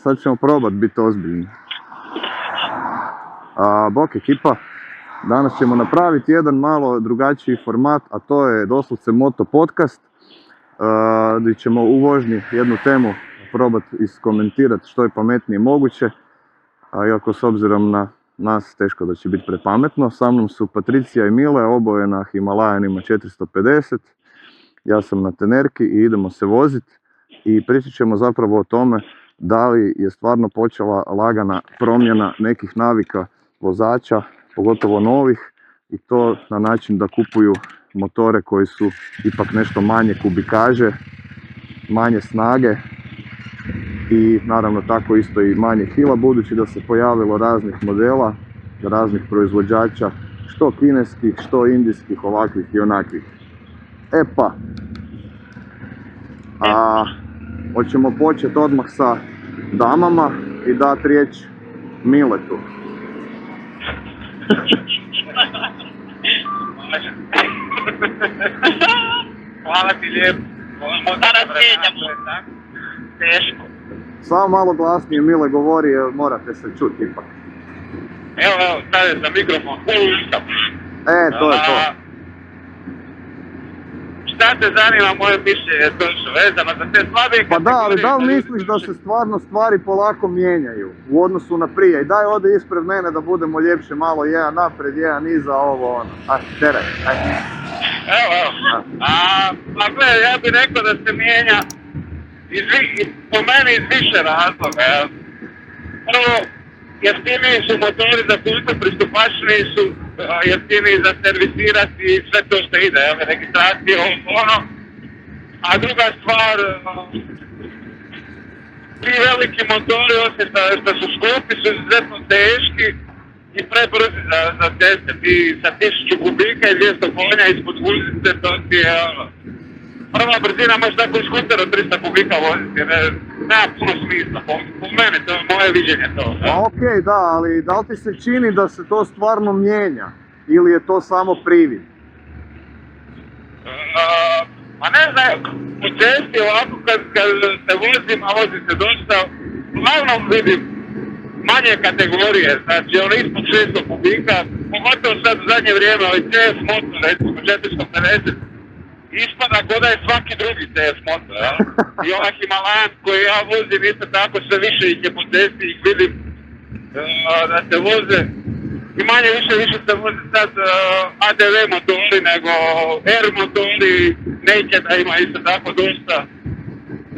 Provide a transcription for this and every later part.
sad ćemo probat biti ozbiljni. Bok ekipa, danas ćemo napraviti jedan malo drugačiji format, a to je doslovce moto podcast, gdje ćemo u vožnji jednu temu probati iskomentirati što je pametnije moguće, a iako s obzirom na nas teško da će biti prepametno. Sa mnom su Patricija i Mile, oboje na Himalajanima 450, ja sam na Tenerki i idemo se voziti i pričat ćemo zapravo o tome da li je stvarno počela lagana promjena nekih navika vozača, pogotovo novih, i to na način da kupuju motore koji su ipak nešto manje kubikaže, manje snage i naravno tako isto i manje hila, budući da se pojavilo raznih modela, raznih proizvođača, što kineskih, što indijskih, ovakvih i onakvih. E pa, hoćemo početi odmah sa damama i dati riječ Miletu. Hvala ti lijepo. Danas mijenjamo. Teško. Samo malo glasnije Mile govori, jer morate se čuti ipak. Evo, stavim za mikrofon. To je to. Šta te zanima moje mišljenje točno vezano za te slabije kategorije? Pa da, ali da li misliš da se stvarno stvari polako mijenjaju u odnosu na prije? I daj ode ispred mene da budemo ljepše, malo jedan napred, jedan iza, ovo ono. Teraj, ajde. Evo. Pa gledaj, ja bih rekao da se mijenja po meni iz više razloga. Prvo, jeftiniji su motori za putu, pristupačniji su, jeftiniji za servisirati i sve to što ide, registracije, ono. A druga stvar, ti veliki motori, osim što su skupi, su izuzetno teški i prebrzi za ceste. Ti sa 1000 kubika i 200 konja ispod guzice, to ti je prva brzina, može tako i skuter od 300 kubika voziti, jer nema puno smisla. Po mene, to je moje viđenje to. Okej, da, ali da li ti se čini da se to stvarno mijenja? Ili je to samo privid? Pa ne znam, u cesti ovako kad se vozim, a vozim se dosta, uglavnom vidim manje kategorije, znači ono ispod 600 kubika, pogotovo sad u zadnje vrijeme, ovaj CS motor, recimo 450, ispada ko da je svaki drugi CS motor, ja? I ovaj Himalajan koji ja vozim isto tako, sve više ih je po cesti, ih vidim da se voze. I manje više se voze sad ADV motori nego R motori, Nakeda ima isto tako dosta.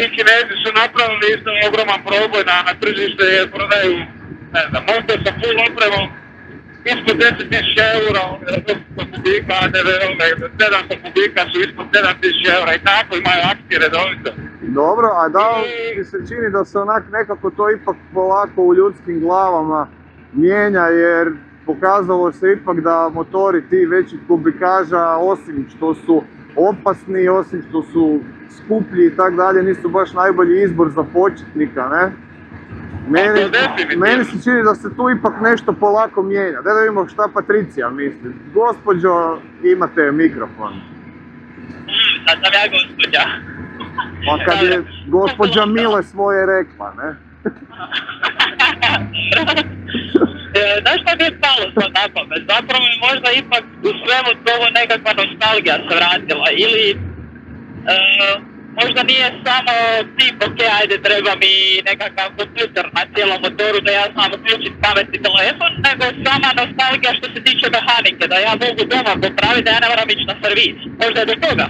I Kinezi su napravili isto ogroman proboj na tržište jer prodaju, ne znam, motor sa full opremom ispod 10.000 eura, 800 kubika ADV, 700 kubika su ispod 7.000 eura i tako imaju akcije redovito. Dobro, a da li ti se čini da se onak nekako to ipak polako u ljudskim glavama mijenja, jer pokazalo se ipak da motori ti većih kubikaža, osim što su opasni, osim što su skuplji i tak dalje, nisu baš najbolji izbor za početnika, ne? Meni se čini da se tu ipak nešto polako mijenja. Da vidimo šta Patricija misli. Gospođo, imate mikrofon. Sad sam ja gospođa. Pa kad je gospođa Mile svoje rekla, ne? Znaš što mi je palo to na pamet? Zapravo je možda ipak u svemu tomu nekakva nostalgija se vratila ili možda nije samo tip, ajde treba mi nekakav kompjuter na cijelom motoru da ja znam uključiti pametni telefon, nego sama nostalgija što se tiče mehanike, da ja mogu doma popraviti, da ja ne moram ići na servis. Možda je do toga.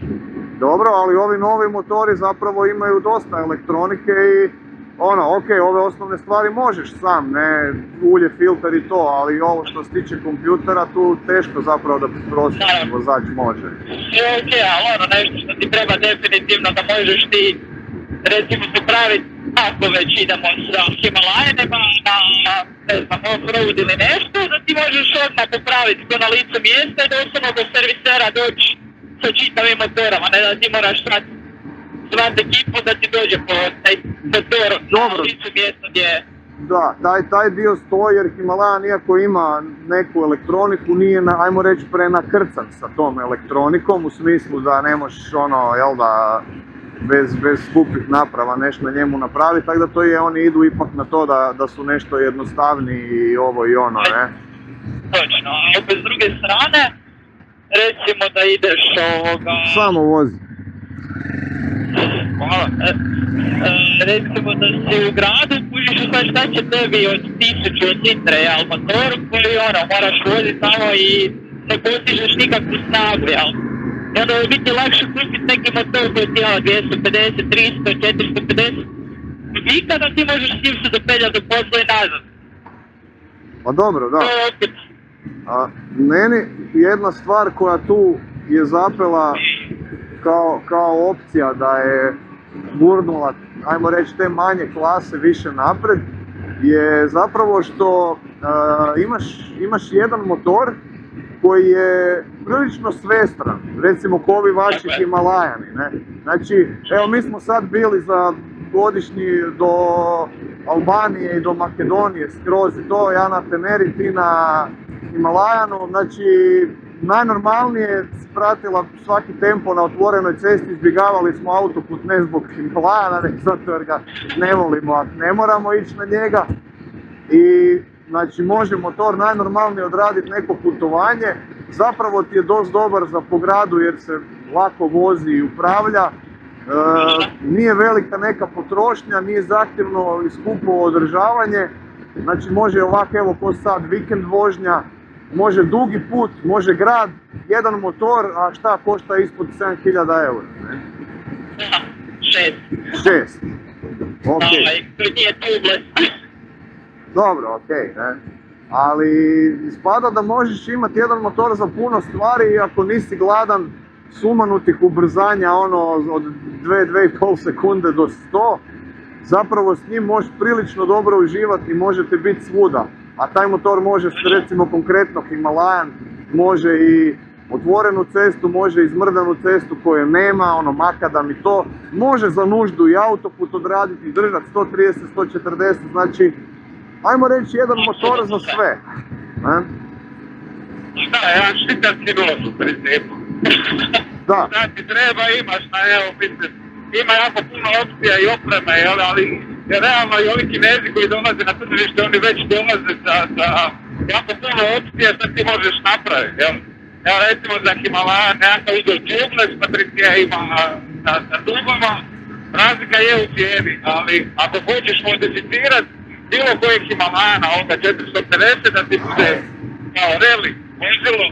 Dobro, ali ovi novi motori zapravo imaju dosta elektronike i ove osnovne stvari možeš sam, ne ulje, filter i to, ali ovo što se tiče kompjutera tu teško zapravo da prosječni vozač može. Ali nešto što ti treba definitivno da možeš ti recimo popraviti ako već idemo sa Himalajanima na ne znam, off-road ili nešto, da ti možeš odmah popraviti to na licu mjesta i doslovno do servisera doći sa čitavim motorama, ne da ti moraš zvati ekipu da ti dođe po taj motor na licu mjesta gdje je. Da, taj dio stoji jer Himalajan iako ima neku elektroniku nije, ajmo reći, prenakrcan sa tom elektronikom, u smislu da ne možeš bez skupih naprava nešto na njemu napraviti, tako da to je, oni idu ipak na to da su nešto jednostavniji i ovo i ono, ne? Točno, a opet s druge strane, recimo da ideš Samo vozi. Hvala. Recimo da si u gradu, kužiš sad šta će tebi od 1000 litre, jel, motor koji moraš voziti tamo i ne postižeš nikakvu snagu, jel? I onda je biti lakše kupiti neki motor koji ti je 250, 300, 450 kubika, da ti možeš s njim se dopeljati do posla i nazad. Pa dobro, da. To je opet. A meni jedna stvar koja tu je zapela kao opcija da je gurnula, ajmo reći, te manje klase više napred, je zapravo što imaš jedan motor koji je prilično svestran, recimo ko ovi vaši Himalajani, ne? Znači, evo mi smo sad bili za godišnji do Albanije i do Makedonije skroz i to, ja na Teneri, ti na Himalajanu, znači najnormalnije pratila svaki tempo na otvorenoj cesti, izbjegavali smo autoput ne zbog Himalajana, nego zato jer ga ne volimo, a ne moramo ići na njega. I znači može motor najnormalnije odraditi neko putovanje, zapravo ti je dosta dobar za po gradu jer se lako vozi i upravlja, nije velika neka potrošnja, nije zahtjevno i skupo održavanje, znači može ovako evo ko sad vikend vožnja, može dugi put, može grad, jedan motor, a šta košta ispod 7000 eura, ne? 6. Ok. To nije tubeless. Dobro, okej, ne? Ali ispada da možeš imati jedan motor za puno stvari i ako nisi gladan sumanutih ubrzanja od 2,5 sekunde do 100, zapravo s njim možeš prilično dobro uživati i možete biti svuda. A taj motor može, recimo konkretno Himalajan, može i otvorenu cestu, može i zmrdanu cestu koje nema, makadam i to. Može za nuždu i autoput odraditi i držati 130, 140, znači ajmo reći jedan motor za sve. Ne? Da, jedan šitarski nos u principu. Da. Znači treba imaš na mislim, ima jako puno opcija i opreme, ali realno i ovi Kinezi koji dolaze na tržište, oni već dolaze sa jako puno opcija što ti možeš napraviti, jel? Evo recimo za Himalajan, nekakav uzor tubeless, Patricija ima sa tubama, razlika je u cijeni, ali ako hoćeš modificirati bilo kojeg Himalajana, ovoga 450, da ti bude kao reli, vozilo,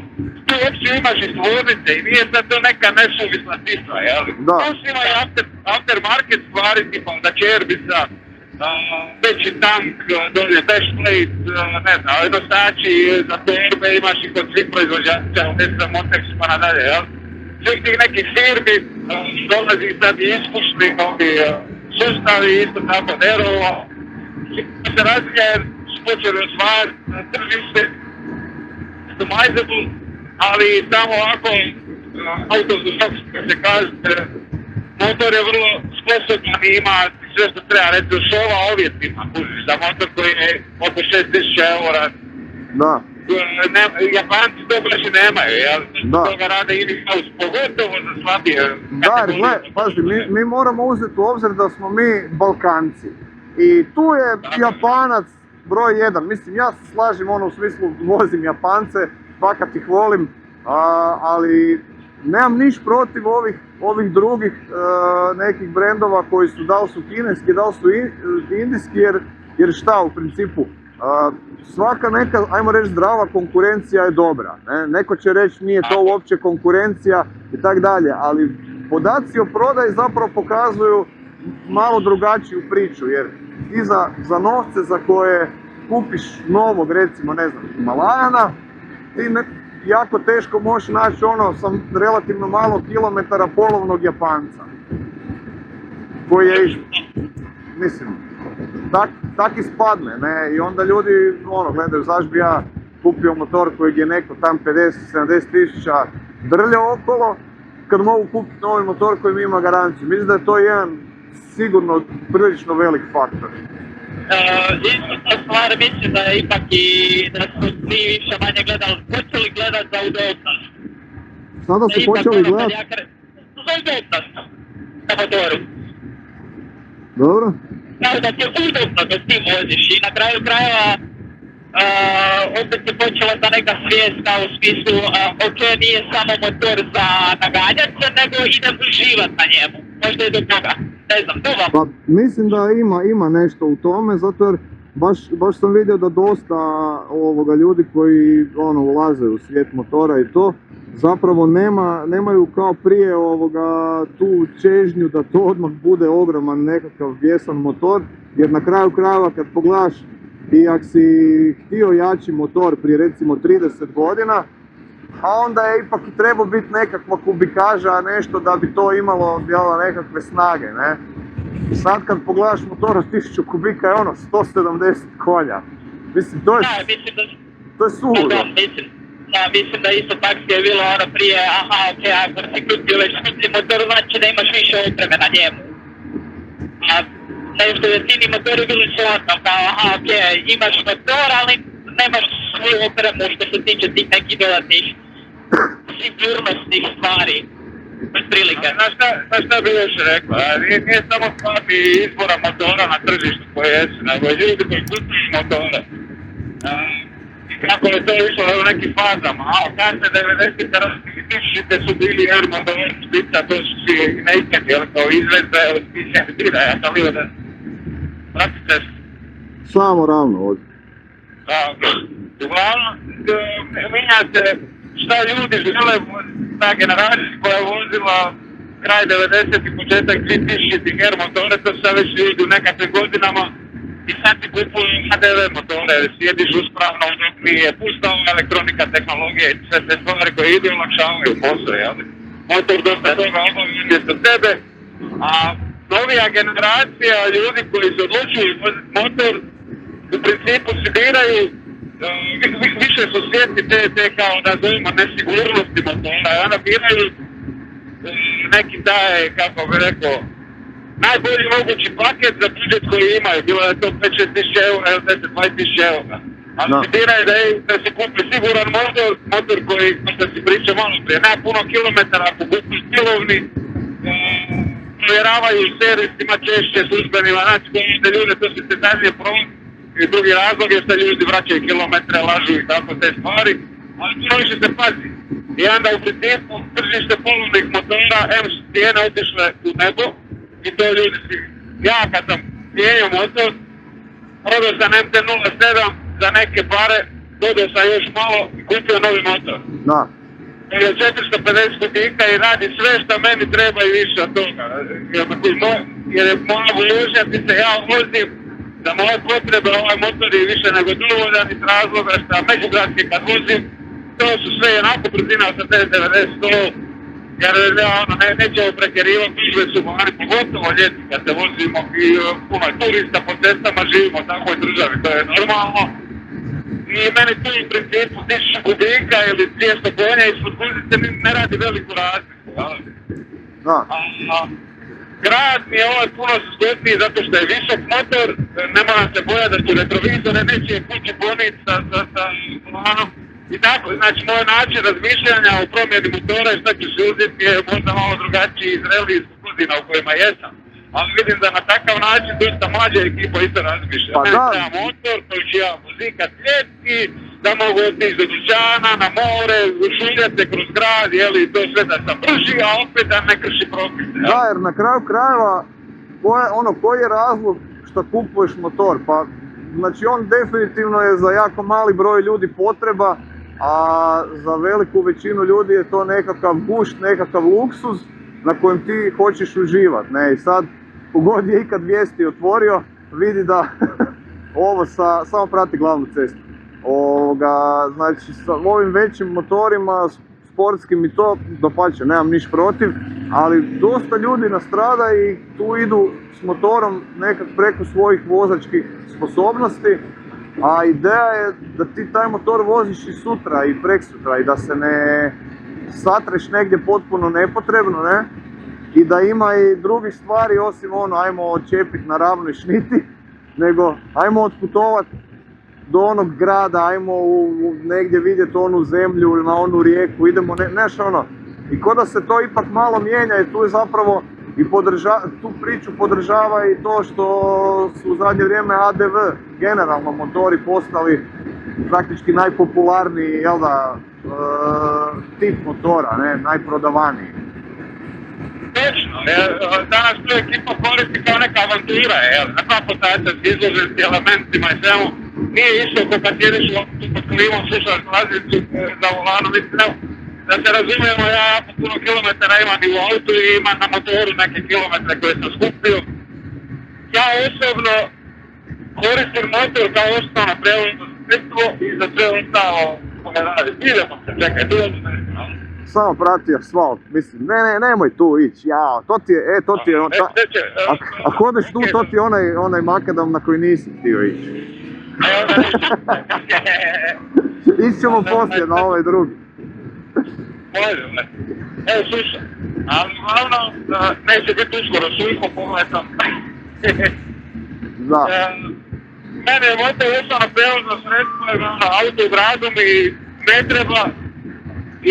tu opciju imaš i stvornice i nije sad to neka nesuvisna cifra, jel? Da. To su ima i aftermarket stvari, tipa da Kerbisa, veći tank, dolje dashplate, ne znam, nosači za torbe imaš i kod svih proizvođača, ne znam, Montex pa nadalje, jel? Svih tih nekih firmi dolazi sad i ispušni novi sustavi, isto tako Nerova. Se razlika jer su počeli osvajati tržište, customizable, ali samo ovako auto za šok, kako se kaže, motor je vrlo sposoban i ima sve što treba, recimo šova ovjetima, kužiš, za motor koji je oko 6000 eura. Da. Japanci to baš i nemaju, jel? Da. Toga rade in-house, pogotovo za slabije Da, jer gle, pazi, mi moramo uzeti u obzir da smo mi Balkanci. I tu je Japanac broj 1, mislim ja se slažem u smislu vozim Japance, fakat ih volim, ali nemam niš protiv ovih drugih nekih brendova koji su, da li su kineski, da li su indijski, jer šta u principu, svaka neka, ajmo reći, zdrava konkurencija je dobra, ne? Neko će reći nije to uopće konkurencija i tak dalje, ali podaci o prodaji zapravo pokazuju malo drugačiju priču, jer ti za novce za koje kupiš novog, recimo, ne znam, Himalajana, ti jako teško možeš naći sam relativno malo kilometara polovnog Japanca. Koji je, mislim, tak ispadne, ne, i onda ljudi, gledaju, zašto bi ja kupio motor kojeg je neko tam 50-70 tisuća drljao okolo, kad mogu kupiti novi motor koji ima garanciju. Mislim da je to jedan sigurno prilično velik faktor. Isto stvar mislim da je ipak i da su svi više manje počeli gledati za udobnost. Sada su počeli gledati? Za udobnost. na motoru. Dobro? Tako da ti je udobno da ti voziš i na kraju krajeva opet je počela ta neka svijesta u smislu ok, nije samo motor za naganjat se, nego idem uživat na njemu. Možda je do toga. Ne znam, duvam. Pa mislim da ima nešto u tome, zato jer baš sam vidio da dosta ljudi koji ulaze u svijet motora i to zapravo nemaju kao prije tu čežnju da to odmah bude ogroman nekakav bijesan motor, jer na kraju krajeva kad pogledaš i ako si htio jači motor prije recimo 30 godina, a onda je ipak i trebao biti nekakva kubikaža, nešto da bi to imalo nekakve snage, ne? I sad kad pogledaš motor od 1000 kubika je 170 konja. Mislim, to je suludo. Mislim da isto tako je bilo prije, ok, ako si kupio već skuplji motor, znači da imaš više opreme na njemu. A nešto jeftini motor je bilo slatno, kao ok, imaš motor, ali nemaš svoju opremu što se tiče tih nekih dodatnih sigurnostnih stvari. Bez prilike. Znaš šta bi još rekao, nije samo stvari izbora motora na tržištu koje jesu, nego ljudi koji kupuju motore. Kako je to išlo u nekim fazama, kasne 90-te i 1000-te su bili air motori, špica, to su svi naked, kao izvedbe od tira, ja sam vidio da pratite se. Samo ravno ovdje. Uglavnom, minja se šta ljudi žele, ta generacija koja je vozila kraj 90-ih, početak 2000-ih air motore, to sad već ljudi u nekakvim godinama. I sad ti kupuju HDV motore, sjediš uspravno, udobnije, pusta elektronika, tehnologija i sve te stvari koje idu i olakšavaju posao, jel? Motor dosta toga obavi umjesto tebe, a novija generacija ljudi koji se odlučuju voziti motor, u principu se biraju, više su svjesni te kao da zovimo nesigurnosti motora, i onda biraju neki daje, kako bi rekao, najbolji mogući paket za budžet koji imaju, bilo je to 5-6 tisuća eura ili 10-20 tisuća eura. Ali se biraju da si kupi siguran motor koji, što si pričao malo prije, nema puno kilometara, ako kupi silovni, provjeravaju servisima češće, službenima, znači da ljude to se detaljnije provodi. I drugi razlog je što ljudi vraćaju kilometre, lažu i tako te stvari, ali puno više se pazi. I onda u principu tržište polovnih motora, su cijene otišle u nebo, i to ljudi svi. Ja kad sam mijenjao motor, prodao sam MT-07 za neke pare, dodao sam još malo i kupio novi motor. Da. Jer je 450 kubika i radi sve što meni treba i više od toga. Jer je moja vožnja, se ja vozim za moje potrebe, ovaj motor je više nego dovoljan iz razloga što međugradske kad vozim, to su sve jednako brzina 80, 90, 100, jer nećemo pretjerivati, gužve su vani, pogotovo ljeti kad se vozimo i puno turista po cestama, živimo u takvoj državi, to je normalno. I meni tu u principu 1000 kubika ili 200 konja ispod guzice ne radi veliku razliku. Da. Grad mi je ovaj puno zgodniji zato što je visok motor, ne moram se bojati da ću retrovizore, neće kući poniti sa planom. I tako, znači moj način razmišljanja o promjeni motora i šta ću se uzeti je možda malo drugačiji iz relijskog godina u kojima jesam. Ali vidim da na takav način dosta mlađa ekipa isto razmišlja. Pa da. Treba motor koji ću ja muzikat ljetki, da mogu otići do dućana, na more, šuljati se kroz grad, jeli, to sve da sam brži, a opet da ne krši propise. Da, jer na kraju krajeva, koji je razlog što kupuješ motor? Pa, znači on definitivno je za jako mali broj ljudi potreba, a za veliku većinu ljudi je to nekakav gušt, nekakav luksuz na kojem ti hoćeš uživat, ne? I sad, kogod je ikad vijesti otvorio, vidi da ovo samo prati glavnu cestu. Znači, sa ovim većim motorima, sportskim i to, dapače, nemam niš protiv, ali dosta ljudi nastrada i tu idu s motorom nekak preko svojih vozačkih sposobnosti, a ideja je da ti taj motor voziš i sutra i preksutra i da se ne satreš negdje potpuno nepotrebno, ne? I da ima i drugih stvari osim ajmo odčepiti na ravnoj šniti, nego ajmo otputovat do onog grada, ajmo negdje vidjeti onu zemlju ili na onu rijeku, idemo, I ko da se to ipak malo mijenja i tu je zapravo I tu priču podržava i to što su u zadnje vrijeme ADV, generalno motori, postali praktički najpopularniji, jel da, tip motora, ne, najprodavaniji. Točno, danas tu ekipa koristi kao neka avantura, jel? Na dva potača s izloženosti elementima i svemu. Nije isto ko kad sjediš u autu pod klivom, slušaš glazicu za volanom, mislim, evo, da se razumijemo, ja po puno kilometara imam i u autu i imam na motoru neke kilometre koje sam skupio. Ja osobno koristim motor kao osnovno prevozno sredstvo i za sve ostalo koje radi. Idemo se, čekaj, tu je Samo prati asfalt, mislim, nemoj tu ići, jao, to ti je, ako hodeš tu, to ti je onaj makadam na koji nisi htio ići. Ići ćemo poslije na ovaj drugi. Evo, slušaj, ali glavno, neće biti uskoro suho, pogledam. Da. Mene je motor osnovno prevozno sredstvo, auto u gradu mi ne treba,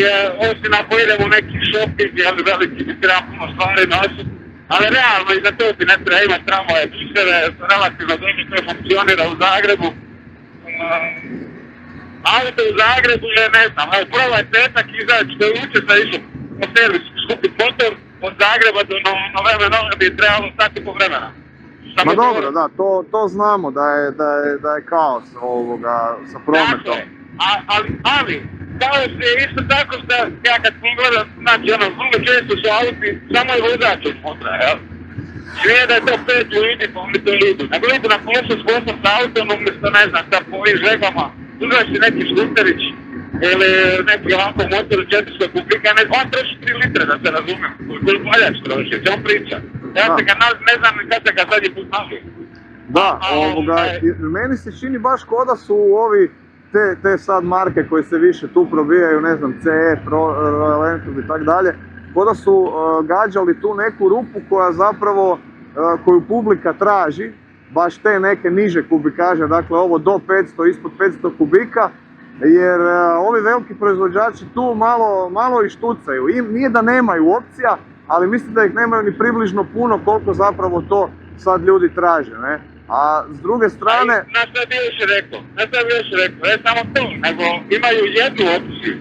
jer osim ako idemo u neki shopping, ali veliki mi treba puno stvari nositi, ali realno i za to ti ne treba imati tramvaje, buseve, relativno dobro to funkcionira u Zagrebu. Auto u Zagrebu je, ne znam, probaj petak izaći do jučer da išao po servisu skupiti motor od Zagreba do Nove Nove bi trebalo sati po vremena. Ma dobro, da, to znamo da je kaos sa prometom. Ali, kao se isto tako što ja kad pogledam, znači vrlo često su auti, samo je vozač od motra, jel? Nije da je to 5 ljudi pa oni to idu, nego idu na posao s posao s autom, umjesto ne znam, sa po ovim žegama, uzraš si neki skuterić ili neki ovako motor 400 kubika, on troši 3 litre da se razumijem, koji paljač troši, će on priča. Ja se ga ne znam kad se ga zadnji put navio. Da, meni se čini baš ko da su ovi te sad marke koje se više tu probijaju, ne znam, CF, Royal Enfield i tak dalje, ko da su gađali tu neku rupu koja zapravo, koju publika traži, baš te neke niže kubikaže, dakle ovo do 500, ispod 500 kubika, jer ovi veliki proizvođači tu malo i štucaju. Nije da nemaju opcija, ali mislim da ih nemaju ni približno puno koliko zapravo to sad ljudi traže, ne? A s druge strane... Na što bi još rekao, ne samo to, nego imaju jednu opciju.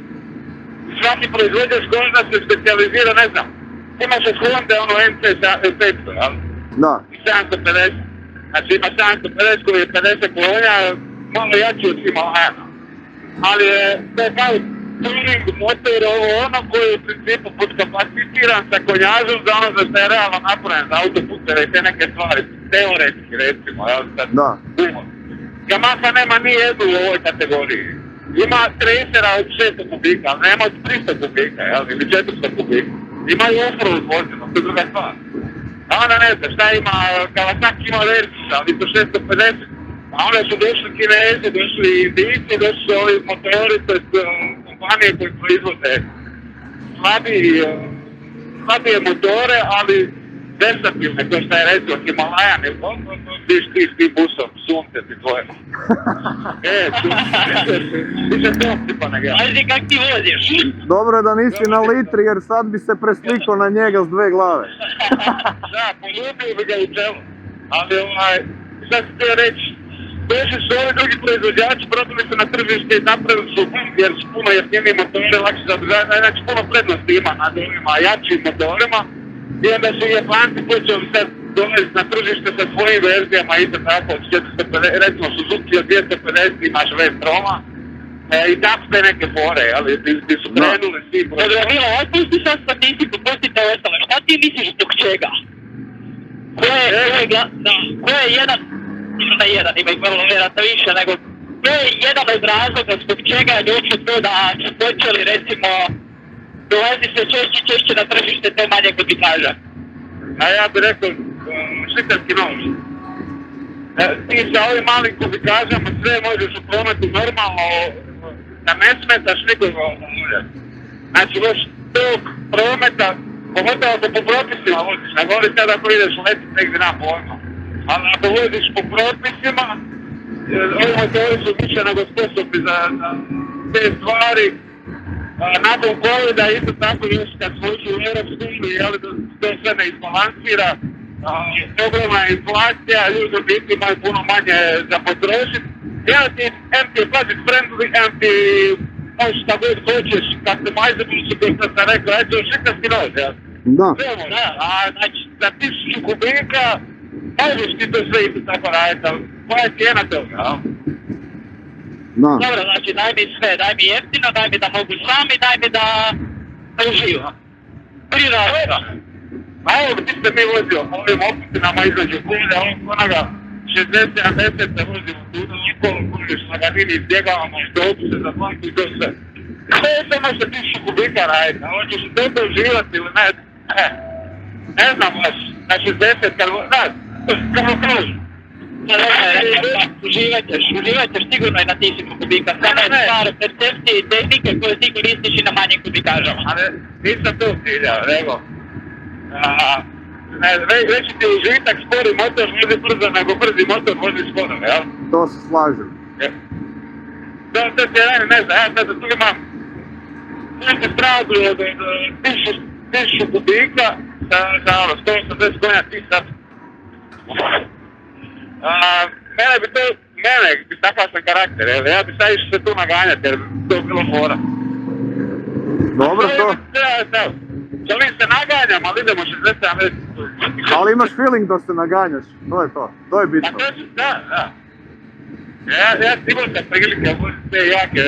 Svaki proizvođač Honda se specijalizira, ne znam, imaš od Honda ono NC 500, jel? Da. 750, znači ima 750 koji je 50 kolonja, malo jači od Himalajana. Ali to je kao tuning motor, ono koji je u principu podkapacitiran sa konjažom za ono za što je realno napravljen za autoputeve i te neke stvari, teoretski recimo, jel sad? Da. Yamaha nema ni jednu u ovoj kategoriji. Ima tracera od 600 kubika, ali nema od 300 kubika, jel, ili 400 kubika. Ima i offroad vozilo, to je druga stvar. A onda ne znam, šta ima, Kawasaki ima Versys, ali to 650. A onda su došli Kinezi, došli Indijci, došli su ovi motori, to je kompanije koje proizvode slabije motore, ali versatilne, to što je recimo Himalajan ili ono, ti busom, sunce ti tvoje. Ti se to tipa nego. Ajde kak ti voziš? Dobro je da nisi na litri jer sad bi se preslikao na njega s 2 glave. Da, poljubio bi ga u čelu. Ali šta se htio reći, došli su ovi drugi proizvođači, probili su na tržište i napravili su jer su puno jeftiniji motori, lakše zadržavaju, znači puno prednosti ima nad ovima jačim motorima. I onda su Japanci počeli sad dolaziti na tržište sa svojim verzijama, isto tako od 450, recimo Suzuki od 250 imaš V-Troma. I tako te neke fore, ali ti su krenuli svi. Dobro, Milo, aj pusti sad statistiku, pustite ostalo. Šta ti misliš zbog čega? Ko je jedan, ima ih vrlo vjerojatno više, nego to je jedan od razloga zbog čega je došlo to da su počeli recimo dolazi se češće na tržište te manje kubikaža. A ja bih rekao švicarski nož. Ti sa ovim malim kubikažama sve možeš u prometu normalno, da ne smetaš nikoga uljati. Znači već tog prometa, pogotovo ako po propisima voziš, ne govori sad ako ideš letiti negdje na pojma. Ali ako voziš po propisima, ovi motori su više nego sposobni za te stvari. Nakon COVID-a isto tako još kad smo ušli u Europsku uniju, to sve ne izbalansira, ogromna inflacija, ljudi u biti imaju puno manje za potrošiti. Ja ti, ti je budget friendly, ti možeš šta god hoćeš, customizable su koji sam rekao, eto, švicarski nož, ja. Da. Da, a znači za 1000 kubika, možeš ti to sve isto tako raditi, ali koja je cijena toga, ja? Da. Dobro, znači daj mi sve, daj mi jeftino, daj mi da mogu sami, daj mi da uživam. Prirodno. A evo ti ste mi vozio, ovim oputinama između kulja, ovog onoga 60-70 se vozimo tu, nikolo kužiš, laganini izbjegavamo, što opuse za banku i to sve. To je samo što 1000 kubika raditi, a hoćeš to doživati ili ne, ne znam baš, na 60 kad znaš, kako kažu. Uživat ćeš sigurno i na 1000 kubika, samo je stvar percepcije i tehnike koje ti koristiš i na manjim kubikažama. Ali nisam to ciljao, nego, veći ti užitak spori motor vozi brzo nego brzi motor vozi sporo, jel? To se slažem. To ti je, ne znam, ja sada tu imam neki stradu od 1000 kubika za 180 konja tisat. Mene, takav sam karakter, ja bi sad išao se tu naganjati jer to je bilo fora. Dobro to. Želim se naganjam, ali idemo 60-70. Ali imaš feeling da se naganjaš, to je to. To je bitno. Da. Ja imao sam prilike voziti te jake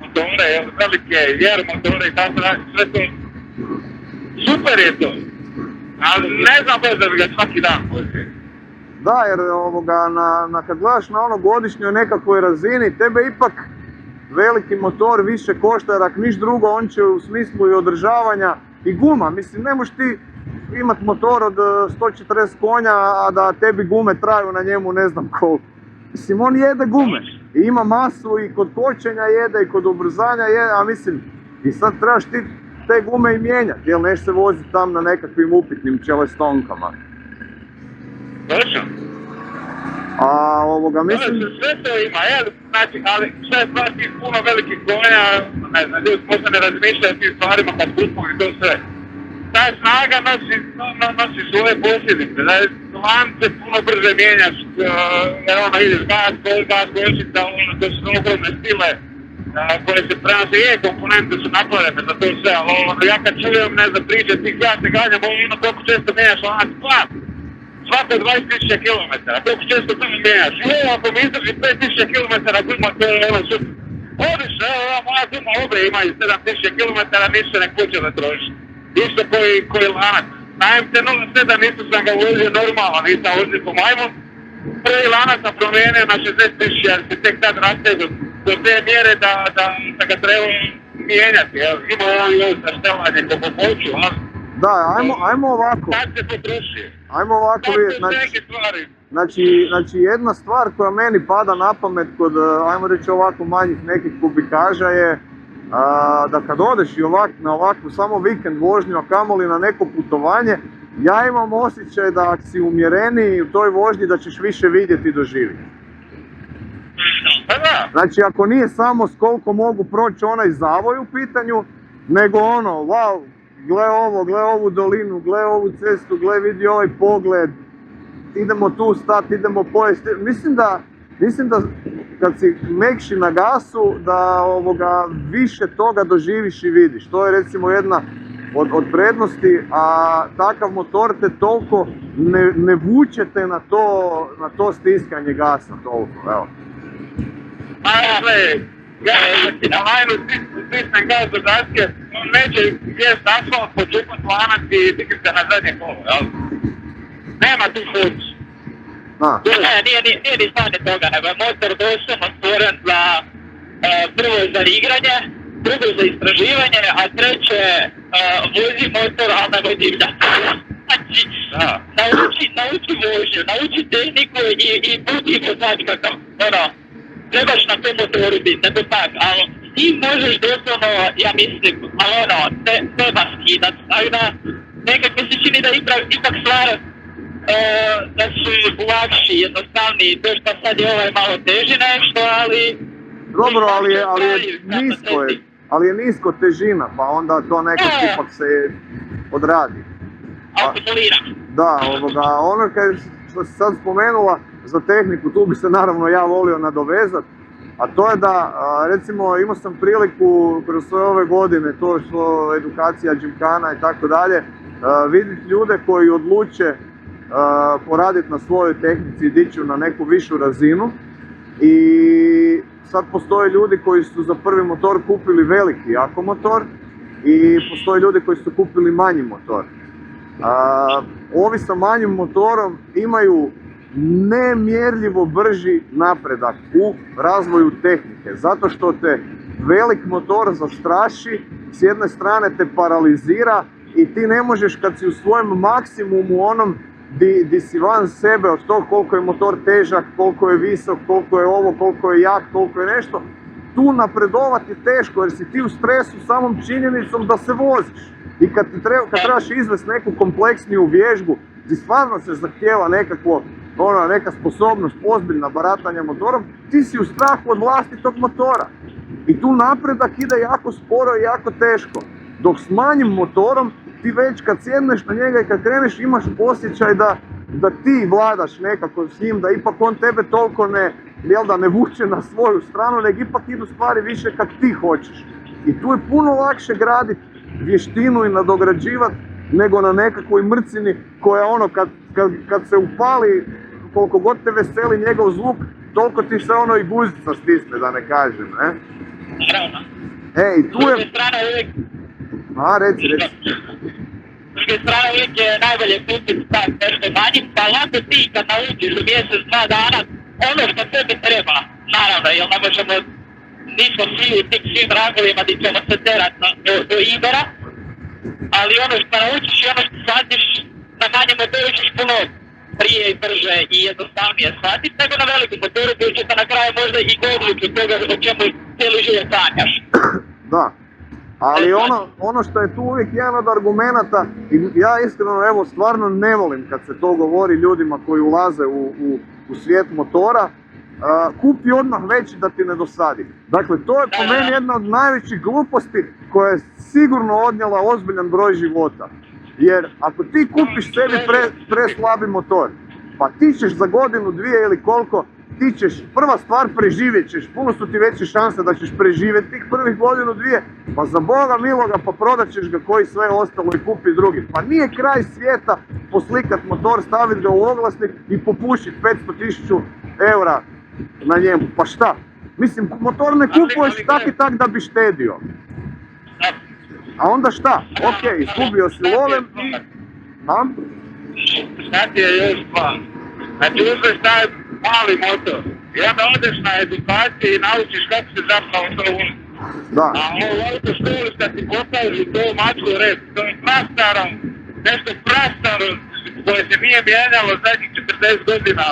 motore, velike jer motore i tako da, sve to. Super je to. Ali ne znam baš da bi ga svaki dan vozio. Da, jer kad gledaš na ono godišnjoj nekakvoj razini, tebe ipak veliki motor više košta, jer ako niš drugo, on će u smislu i održavanja i guma. Mislim, ne možeš ti imat motor od 140 konja, a da tebi gume traju na njemu ne znam koliko. Mislim, on jede gume i ima masu i kod kočenja jede i kod ubrzanja jede, a mislim, i sad trebaš ti te gume i mijenjati, jel neš se voziti tam na nekakvim upitnim čelestonkama. Točno. A mislim... Sve to ima, znači, ali sve je stvar tih puno velikih konja, ne znam, ljudi možda ne razmišljaju o tim stvarima kad kupuju i to sve. Ta snaga nosi svoje posljedice, da je lance puno brže mijenjaš, jer ono ideš gas, kočica, to su ogromne sile koje se prenose, komponente su napravljene za to sve, ali ja kad čujem, ne znam, priče tih ja se ganjam, koliko često mijenjaš lanac, svako 20.000 km, koliko često to mi mijenjaš, ako mi izdrži 5.000 km guma, to je ono super. Odiš, moja guma obre imaju 7.000 km, ništa nek počeo da troši. Isto koji lanac. Na MT-07 isto sam ga vozio normalno, nisam vozio po majmu. Prvi lanac sam promijenio na 60.000 jer se tek tad rastegao do te mjere da ga treba mijenjati. Ima ovo zaštevanje kako hoću, ali... Da, ajmo ovako. Sad se potroši. Ajmo ovako vidjeti. Znači, jedna stvar koja meni pada na pamet kod, ajmo reći ovako, manjih nekih kubikaža je da kad odeš i na ovakvu samo vikend vožnju, a kamoli na neko putovanje, ja imam osjećaj da ako si umjereniji u toj vožnji da ćeš više vidjeti i doživjeti. Znači, ako nije samo s koliko mogu proći onaj zavoj u pitanju, nego ono, wow, gle ovu dolinu, gle ovu cestu, gle vidi ovaj pogled, idemo tu stati, idemo pojesti. Mislim da kad si mekši na gasu, da više toga doživiš i vidiš. To je recimo jedna od prednosti, a takav motor te toliko ne vuče te na to stiskanje gasa toliko, evo. Na lajnu stisnem gas do daske, on neće jest asfalt, počupat lanac i digim se na zadnje kolo, jel? Nema tu fuć. Nije ni stane toga, nego je motor doslovno stvoren za prvo za igranje, drugo za istraživanje, a treće vozi motor, ali nego divlja. Znači, nauči vožnju, nauči tehniku i budi vozač kakav, trebaš na tom motoru biti, nego tak, ali ti možeš doslovno, ja mislim, ali treba skidat, tako da nekako se čini da ipak stvar da su lakši, jednostavniji, to što sad je ovaj malo teži nešto, ali... Dobro, ali je nisko težina, pa onda to nekako ipak se odradi. autopoliran. Da, ono što si sad spomenula za tehniku, tu bi se naravno ja volio nadovezati, a to je da, recimo, imao sam priliku kroz sve ove godine, to što edukacija džimkana i tako dalje, vidjeti ljude koji odluče poraditi na svojoj tehnici i dići na neku višu razinu. I sad postoje ljudi koji su za prvi motor kupili veliki jako motor i postoje ljudi koji su kupili manji motor. Ovi sa manjim motorom imaju nemjerljivo brži napredak u razvoju tehnike, zato što te velik motor zastraši, s jedne strane te paralizira i ti ne možeš, kad si u svojem maksimumu onom di si van sebe od tog koliko je motor težak, koliko je visok, koliko je ovo, koliko je jak, koliko je nešto, tu napredovati je teško jer si ti u stresu samom činjenicom da se voziš. I kad trebaš izvesti neku kompleksniju vježbu gdje stvarno se zahtijeva neka sposobnost ozbiljna baratanja motorom, ti si u strahu od vlastitog motora. I tu napredak ide jako sporo i jako teško. Dok s manjim motorom ti već kad sjedneš na njega i kad kreneš imaš osjećaj da ti vladaš nekako s njim, da ipak on tebe toliko ne vuče na svoju stranu, nego ipak idu stvari više kak ti hoćeš. I tu je puno lakše graditi vještinu i nadograđivati nego na nekakvoj mrcini koja kad se upali, koliko god te veseli njegov zvuk, toliko ti se i guzica stisne, da ne kažem, ne? Naravno. I tu je... reci. S druge strane uvijek je najbolje kupiti tak nešto manji, pa lako ti kad naučiš u mjesec, 2 dana, ono što tebi treba, naravno, jer ne možemo, nismo svi u tim svim rangovima gdje ćemo se terat do Ibera, ali ono što naučiš i ono što shvatiš, na manjem motoru ćeš puno prije i brže i jednostavnije shvatiti, nego na velikom motoru koji će te na kraju možda i odlučiti toga o čemu cijeli život sanjaš. Da. Ali ono što je tu uvijek jedan od argumenata, i ja iskreno evo stvarno ne volim kad se to govori ljudima koji ulaze u svijet motora, kupi odmah veći da ti ne dosadi. Dakle, to je po meni jedna od najvećih gluposti koja je sigurno odnijela ozbiljan broj života. Jer ako ti kupiš sebi preslabi motor, pa ti ćeš za godinu, 2 ili koliko, ti ćeš, prva stvar, preživjet ćeš, puno su ti veće šanse da ćeš preživjeti tih prvih godinu, 2, pa za Boga miloga pa prodat ćeš ga koji sve ostalo i kupi drugi. Pa nije kraj svijeta poslikat motor, staviti ga u oglasnik i popušiti 500.000 eura na njemu. Pa šta? Mislim, motor ne kupuješ tak i tak da bi štedio. A onda šta? Ok, izgubio si lovem i... Šta ti je još stvar? Znači uzmeš taj mali motor i onda odeš na edukaciju i naučiš kako se zapravo to vozi. Da. A ovo autoškolu kad ti postaviš to u mačku red, to je prastaro, nešto prastaro koje se nije mijenjalo zadnjih 40 godina.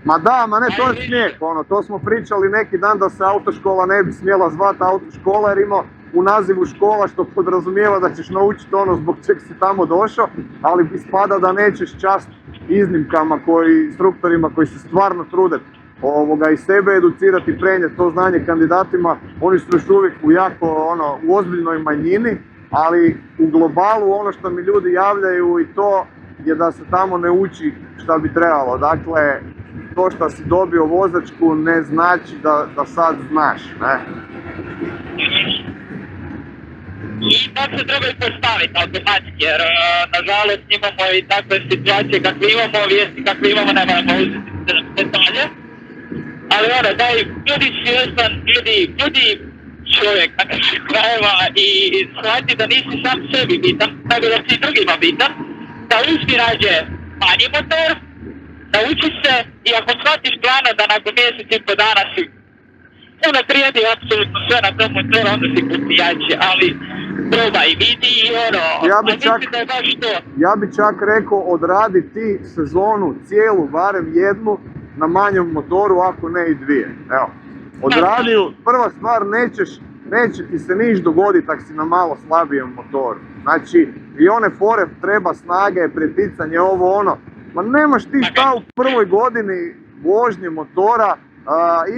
Ma da, to je smijeh, to smo pričali neki dan da se autoškola ne bi smjela zvati autoškola jer ima u nazivu škola što podrazumijeva da ćeš naučiti ono zbog čeg si tamo došao, ali ispada da nećeš čast iznimkama, instruktorima koji se stvarno trude i sebe educirati i prenijeti to znanje kandidatima. Oni su još uvijek u ozbiljnoj manjini, ali u globalu ono što mi ljudi javljaju i to je da se tamo ne uči šta bi trebalo. Dakle, to što si dobio vozačku ne znači da sad znaš, ne? I to se treba i postaviti automatski, jer nažalost imamo i takve situacije kakve imamo, vijesti kakve imamo, ne moramo uzeti detalje. Ali daj, budi svjestan, budi čovjek na naših krajeva i shvati da nisi sam sebi bitan, nego da si drugima bitan, da uzmi rađe manji motor, nauči se i ako shvatiš plana da nakon mjesec i po dana si unaprijedi apsolutno sve na tom motoru, onda si kupi jače, ali probaj, vidi i mislim da je baš to. Ja bi čak rekao odradi ti sezonu cijelu, barem jednu, na manjem motoru, ako ne i 2. Evo, odradi ju, prva stvar, neće ti se niš dogoditi ako si na malo slabijem motoru. Znači, i one fore treba snage, preticanje, ovo ono. Ma nemaš ti šta u prvoj godini vožnje motora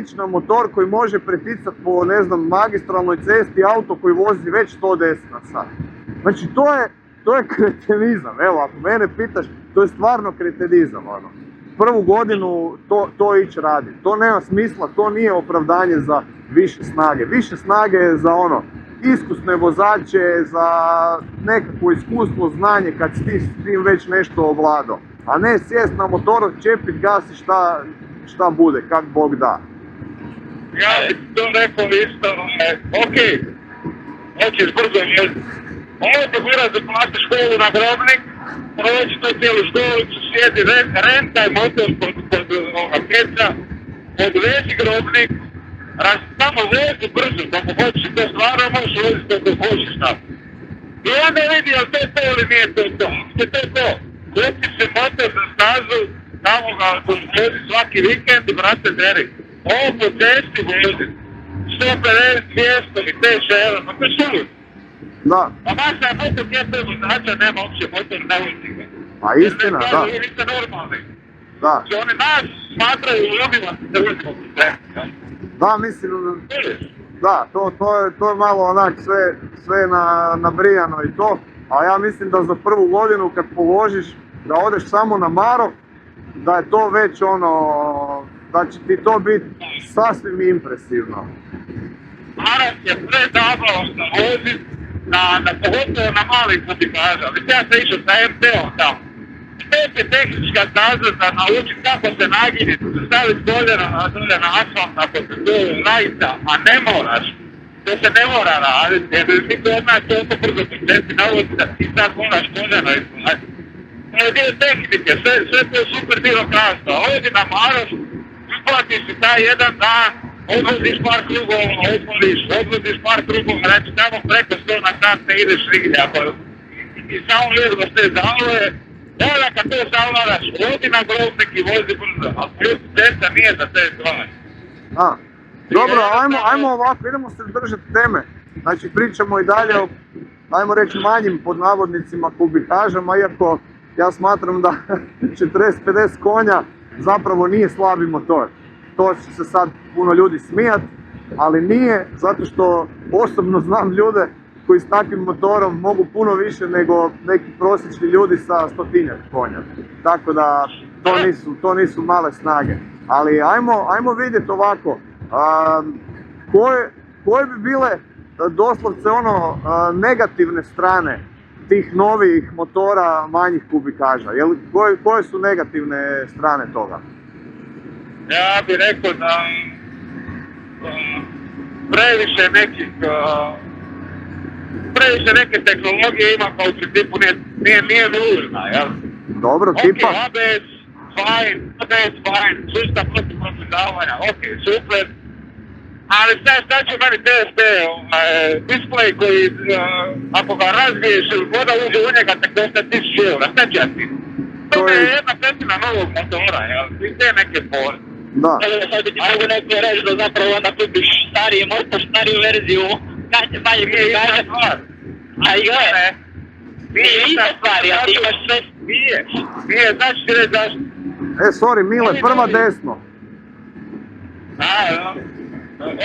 ići na motor koji može preticati po, magistralnoj cesti auto koji vozi već 110 na sat. Znači, to je kretenizam, evo, ako mene pitaš, to je stvarno kretenizam, ono. Prvu godinu to ići radi, to nema smisla, to nije opravdanje za više snage. Više snage je za ono, iskusne vozače, za nekakvo iskustvo, znanje kad si ti s tim već nešto ovladao. A ne sjest na motoru, čepit gas i šta bude, kak Bog da. Ja bi to rekao isto, ok, hoćeš brzo jezditi. Ovo ti mora da plati školu na Grobnik, proći to cijelu školu, sjedi rentaj motor kod keca, odvezi Grobnik, samo vozi brzo, kako hoćeš to stvarno možeš voziti kako hoćeš tamo. I onda vidi jel to je to ili nije to to. Ako je to to, kupi se motor za stazu, tamo ga vozi svaki vikend i brate deri. Ovo po cesti vozi 150, 200 i 1000 eura, pa to je sulu. Da. A masa je motor GP vozača, nema uopće motor, ne vozi ga. A istina, da. Jer vi ste normalni. Da. Znači oni nas smatraju ljubima da vozimo po cesti. Da, mislim, da, to je malo onak sve nabrijano i to, a ja mislim da za prvu godinu kad položiš da odeš samo na Marof, da je to već ono, da će ti to biti sasvim impresivno. Marof je prezabavan za vozit, pogotovo na malih kubikaža. Ali ja sam išao sa MT-om tamo. To je tehnička staza za naučiti kako se naginiti, staviti dolje na asfalt ako se to rajica, a ne moraš. To se ne mora raditi, jer ti kod nas toliko brzo procesi navodi da ti sad moraš koljeno izgledati. To je dio tehnike, sve to je super dio krasta. Ovdje na Marof, isplatiš si taj jedan dan, odvoziš par krugova, odvoziš par krugova, reći tamo preko 100 na sat ne ideš nigdje. I samo lijevo ste zavole, onda kad to zavladaš, odi na Grobnik i vozi brzo, a cesta nije za te stvari. Dobro, ajmo ovako, idemo se držati teme. Znači pričamo i dalje o, ajmo reći, manjim pod navodnicima kubikažama, iako ja smatram da 40-50 konja zapravo nije slabi motor. To će se sad puno ljudi smijat, ali nije, zato što osobno znam ljude koji s takvim motorom mogu puno više nego neki prosječni ljudi sa 100-tinjak konja. Tako da to nisu male snage. Ali ajmo vidjeti ovako, koje bi bile doslovce ono negativne strane tih novih motora manjih kubikaža? Koje su negativne strane toga? Ja bih rekao da previše neke tehnologije ima pa u principu nije nužna, jel? Dobro, tipa? Ok, ABS, fajn, sustav protiv protizavanja, ok, super. Ali šta će meni TSP, display koji, ako ga razbiješ ili voda uđe u njega, te košta 1000 eura, šta će ja ti? To je 1/5 novog motora, jel? I te neke pore. Da. Sad bi ti mogu neko reći da zapravo onda kupiš stariji motor, stariju verziju, kad će manje kubikaža. A i gledaj, nije ista stvar, ja ti imaš sve. Nije, znači ti reći zašto. Sorry, Mile, prva desno.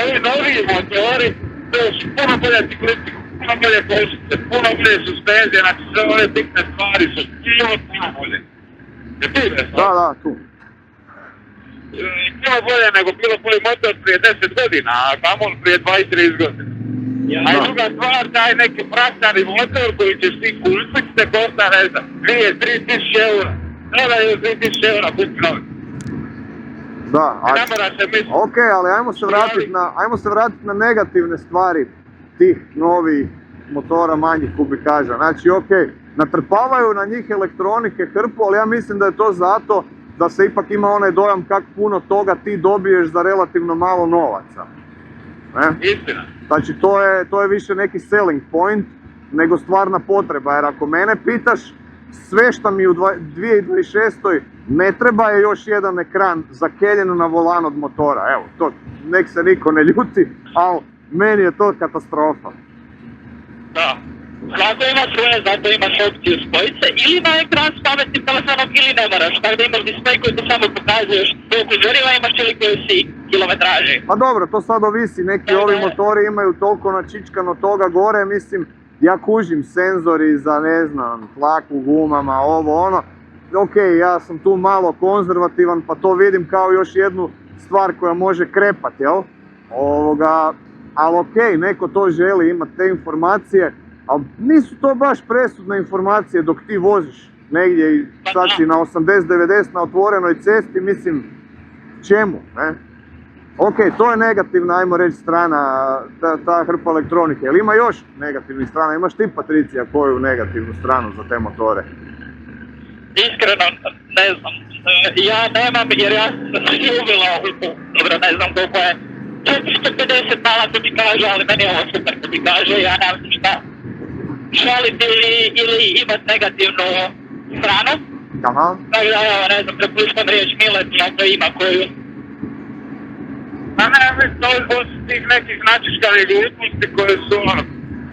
Ovi noviji motori, to su puno bolje ciklistika, puno bolje košice, puno bolje suspenzije, znači sve ove bitne stvari su puno bolje. Je tu desno? Da, tu. Puno bolje nego bilo koji motor prije 10 godina, a kamon prije 20-30 godina. A i druga stvar, taj neki praktani motor koji ćeš ti kupiti te košta, ne znam, 2-3 tisuće eura. Sada je 3 tisuće eura kupi novi. Da, Ne mora se misliti. ok, ali ajmo se vratiti na negativne stvari tih novih motora manjih kubikaža. Znači, ok, natrpavaju na njih elektronike hrpu, ali ja mislim da je to zato da se ipak ima onaj dojam kako puno toga ti dobiješ za relativno malo novaca. Istina. Znači, to je više neki selling point nego stvarna potreba, jer ako mene pitaš, sve što mi u 2026. ne treba je još jedan ekran zakeljen na volan od motora. Evo, to nek se niko ne ljuti, ali meni je to katastrofa. Da. Svako ima svoje, zato imaš opciju spojice, ili na ekran s pametnim telefonom ili ne moraš, tako da imaš display koji ti samo pokazuješ koliko goriva imaš ili koju si kilometraži. Pa dobro, to sad ovisi, neki ovi motori imaju toliko načičkano toga gore, mislim, ja kužim senzori za, ne znam, tlak u gumama, ovo, ono. Ok, ja sam tu malo konzervativan, pa to vidim kao još jednu stvar koja može krepati, jel? Ali ok, neko to želi imati te informacije, ali nisu to baš presudne informacije dok ti voziš negdje i sad si na 80-90 na otvorenoj cesti, mislim, čemu, ne? Ok, to je negativna, ajmo reći, strana, ta hrpa elektronike. Jel ima još negativnih strana? Imaš ti, Patricija, koju negativnu stranu za te motore? Iskreno, ne znam. Ja nemam, jer ja sam ljubila dobro, ne znam koliko je. 450 mala to mi kaže, ali meni je ovo super to mi kaže, ja nemam šta šaliti ili imat negativnu stranu. Aha. Tako da, evo, ne znam, prepuštam riječ Miletu, ako ima koju. A ne, mislim, to je tih nekih značiškavih gluposti koje su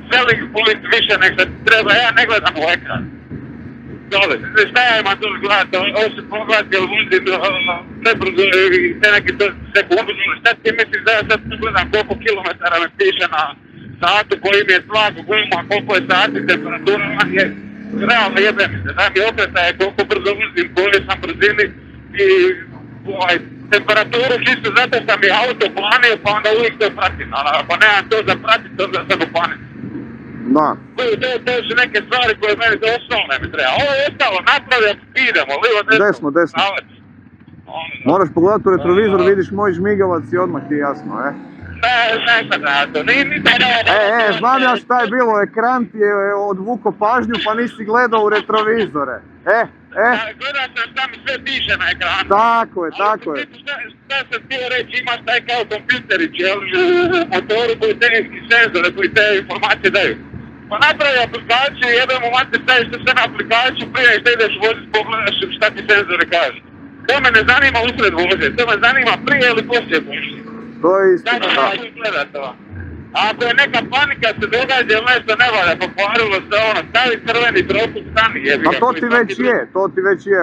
selling point više nek se treba, ja ne gledam u ekran. Dole, šta ja imam tu gledati, ovo se pogledati, jel vozim prebrzo i te neki sekundu, šta ti misliš da ja sad gledam koliko kilometara me piše na satu, koji mi je tlak guma, koliko je sati, temperatura, je realno jebe mi se, da mi okretaje koliko brzo vozim, koje sam brzini i temperaturu čisto zato sam i auto planio, pa onda uvijek to pratim, ali ako nemam to za pratiti, onda sam uplanim. Da. To su neke stvari koje meni doslovno ne mi treba. Ovo je ostalo, napravljamo, idemo, livo, desno. Desno. Moraš pogledati u retrovizor, vidiš moj žmigavac i odmah ti je jasno, Ne, to znam ja šta je bilo, ekran ti je odvuko pažnju pa nisi gledao u retrovizore. Gledam sam šta mi sve piše na ekranu. Tako je. Šta sam htio reći, imaš taj kao kompjuterić, jel, motoru koji tehnički senzore koji te informacije daju. Pa napravi aplikaciju, jebemo mate, staviš se sve na aplikaciju, prije što ideš voziti, pogledaš šta ti senzore kažu. To me ne zanima usred voze, to me zanima prije ili poslije vožnje. To je istina, da. A ako je neka panika se događa ili nešto ne valja, pokvarilo se stavi crveni propust, stani jebi ga. Pa to ti već je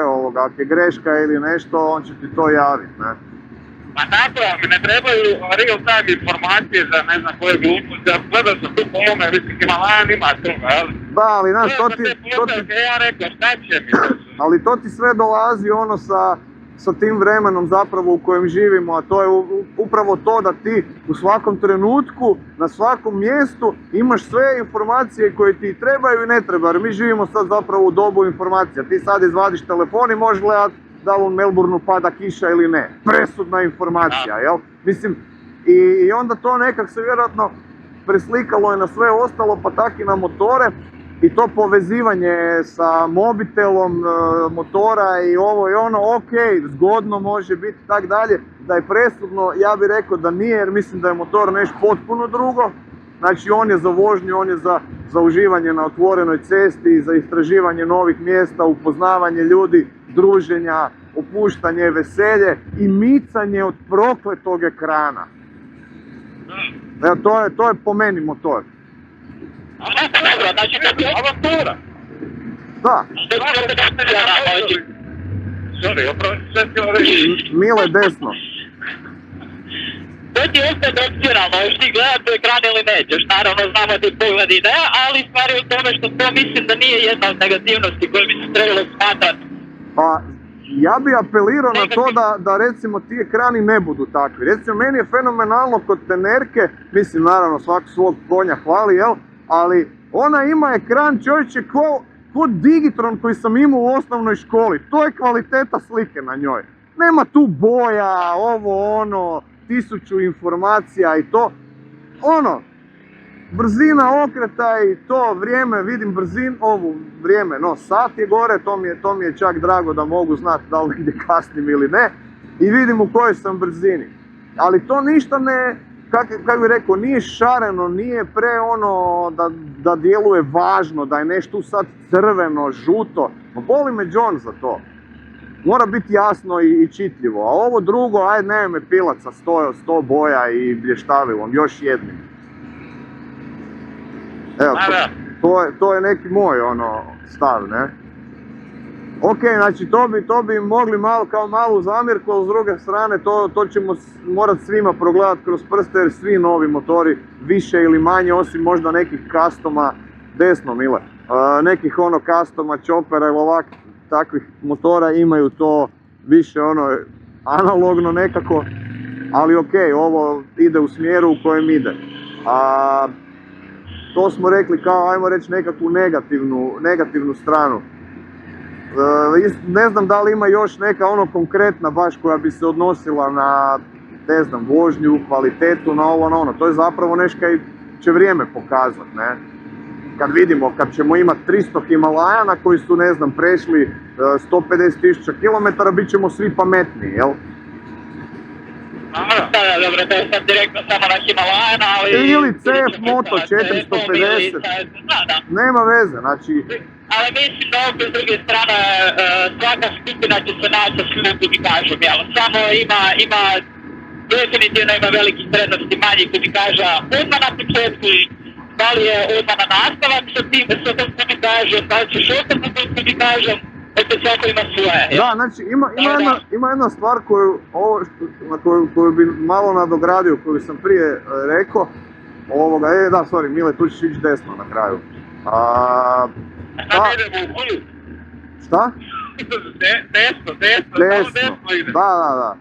ako je greška ili nešto, on će ti to javiti, ne? Pa tako, mi ne trebaju real time informacije za ne znam koje gluposti, ja gledao sam tu po ovome, mislim, Himalajan ima toga, jel? Da, ali znaš, to ti... Ja rekao, šta će mi? Ali to ti sve dolazi sa tim vremenom zapravo u kojem živimo, a to je upravo to da ti u svakom trenutku, na svakom mjestu imaš sve informacije koje ti trebaju i ne trebaju, jer mi živimo sad zapravo u dobu informacija. Ti sad izvadiš telefon i možeš gledati da li u Melbourneu pada kiša ili ne. Presudna informacija, jel? Mislim, i onda to nekak se vjerojatno preslikalo je na sve ostalo, pa tak i na motore. I to povezivanje sa mobitelom motora i ovo i ono, ok, zgodno može biti i tak dalje. Da je presudno, ja bih rekao da nije, jer mislim da je motor nešto potpuno drugo. Znači on je za vožnju, on je za uživanje na otvorenoj cesti, za istraživanje novih mjesta, upoznavanje ljudi, druženja, opuštanje, veselje i micanje od prokletog ekrana. Evo, to je po meni motor. Dobro, znači to je avantura. Da. Sorry, opravo sve ti ovo reći. Mile desno. To ti je opet opcionalno, još ti gledati u ekran ili nećeš, naravno znamo da je pogled ideja, ali stvar je u tome što to mislim da nije jedna od negativnosti koje bi se trebalo smatrati. Pa, ja bi apelirao na to da recimo ti ekrani ne budu takvi. Recimo, meni je fenomenalno kod Tenerke, mislim naravno svak svog konja hvali, jel? Ali ona ima ekran, čovječe, ko Digitron koji sam imao u osnovnoj školi. To je kvaliteta slike na njoj. Nema tu boja, ovo, ono, 1000 informacija i to. Brzina okreta i to vrijeme, vidim vrijeme, sat je gore, to mi je čak drago da mogu znati da li negdje kasnim ili ne. I vidim u kojoj sam brzini. Ali to ništa ne, kako bih rekao, nije šareno, nije da djeluje važno, da je nešto sad crveno, žuto. Boli me John za to. Mora biti jasno i čitljivo, a ovo drugo, ajde nemoj me pilat sa 100 boja i blještavilom, još jednim. Evo, to je neki moj stav, ne? Ok, znači to bi mogli kao malu zamjerku, ali s druge strane to ćemo morati svima progledati kroz prste jer svi novi motori više ili manje, osim možda nekih customa, desno Mile. Nekih ono customa, choppera ili ovak, takvih motora imaju to više ono analogno nekako, ali ok, ovo ide u smjeru u kojem ide. To smo rekli kao, ajmo reći, nekakvu negativnu stranu. Ne znam da li ima još neka ono konkretna baš koja bi se odnosila na, ne znam, vožnju, kvalitetu, na ovo, na ono. To je zapravo nešto kaj će vrijeme pokazati, ne? Kad vidimo, kad ćemo imati 300 Himalajana koji su, ne znam, prešli 150.000 km, bit ćemo svi pametniji, jel? Da, dobro, to je sad direktno samo na Himalajana, ali... Ili CF Moto 450, Da. nema veze, znači... Ali mislim da opet s druge strane svaka skupina će se naći sa svojom kubikažom, jel? Samo ima definitivno ima velikih prednosti manjih kubikaža odmah na početku i da li je odmah na nastavak sa tom kubikažom, da li ćeš ostati sa tom kubikažom, opet svako ima svoje, jel? Da, znači ima jedna stvar koju bi malo nadogradio, koju sam prije rekao, Mile, tu ćeš ići desno na kraju. Šta? Desno ide. Da.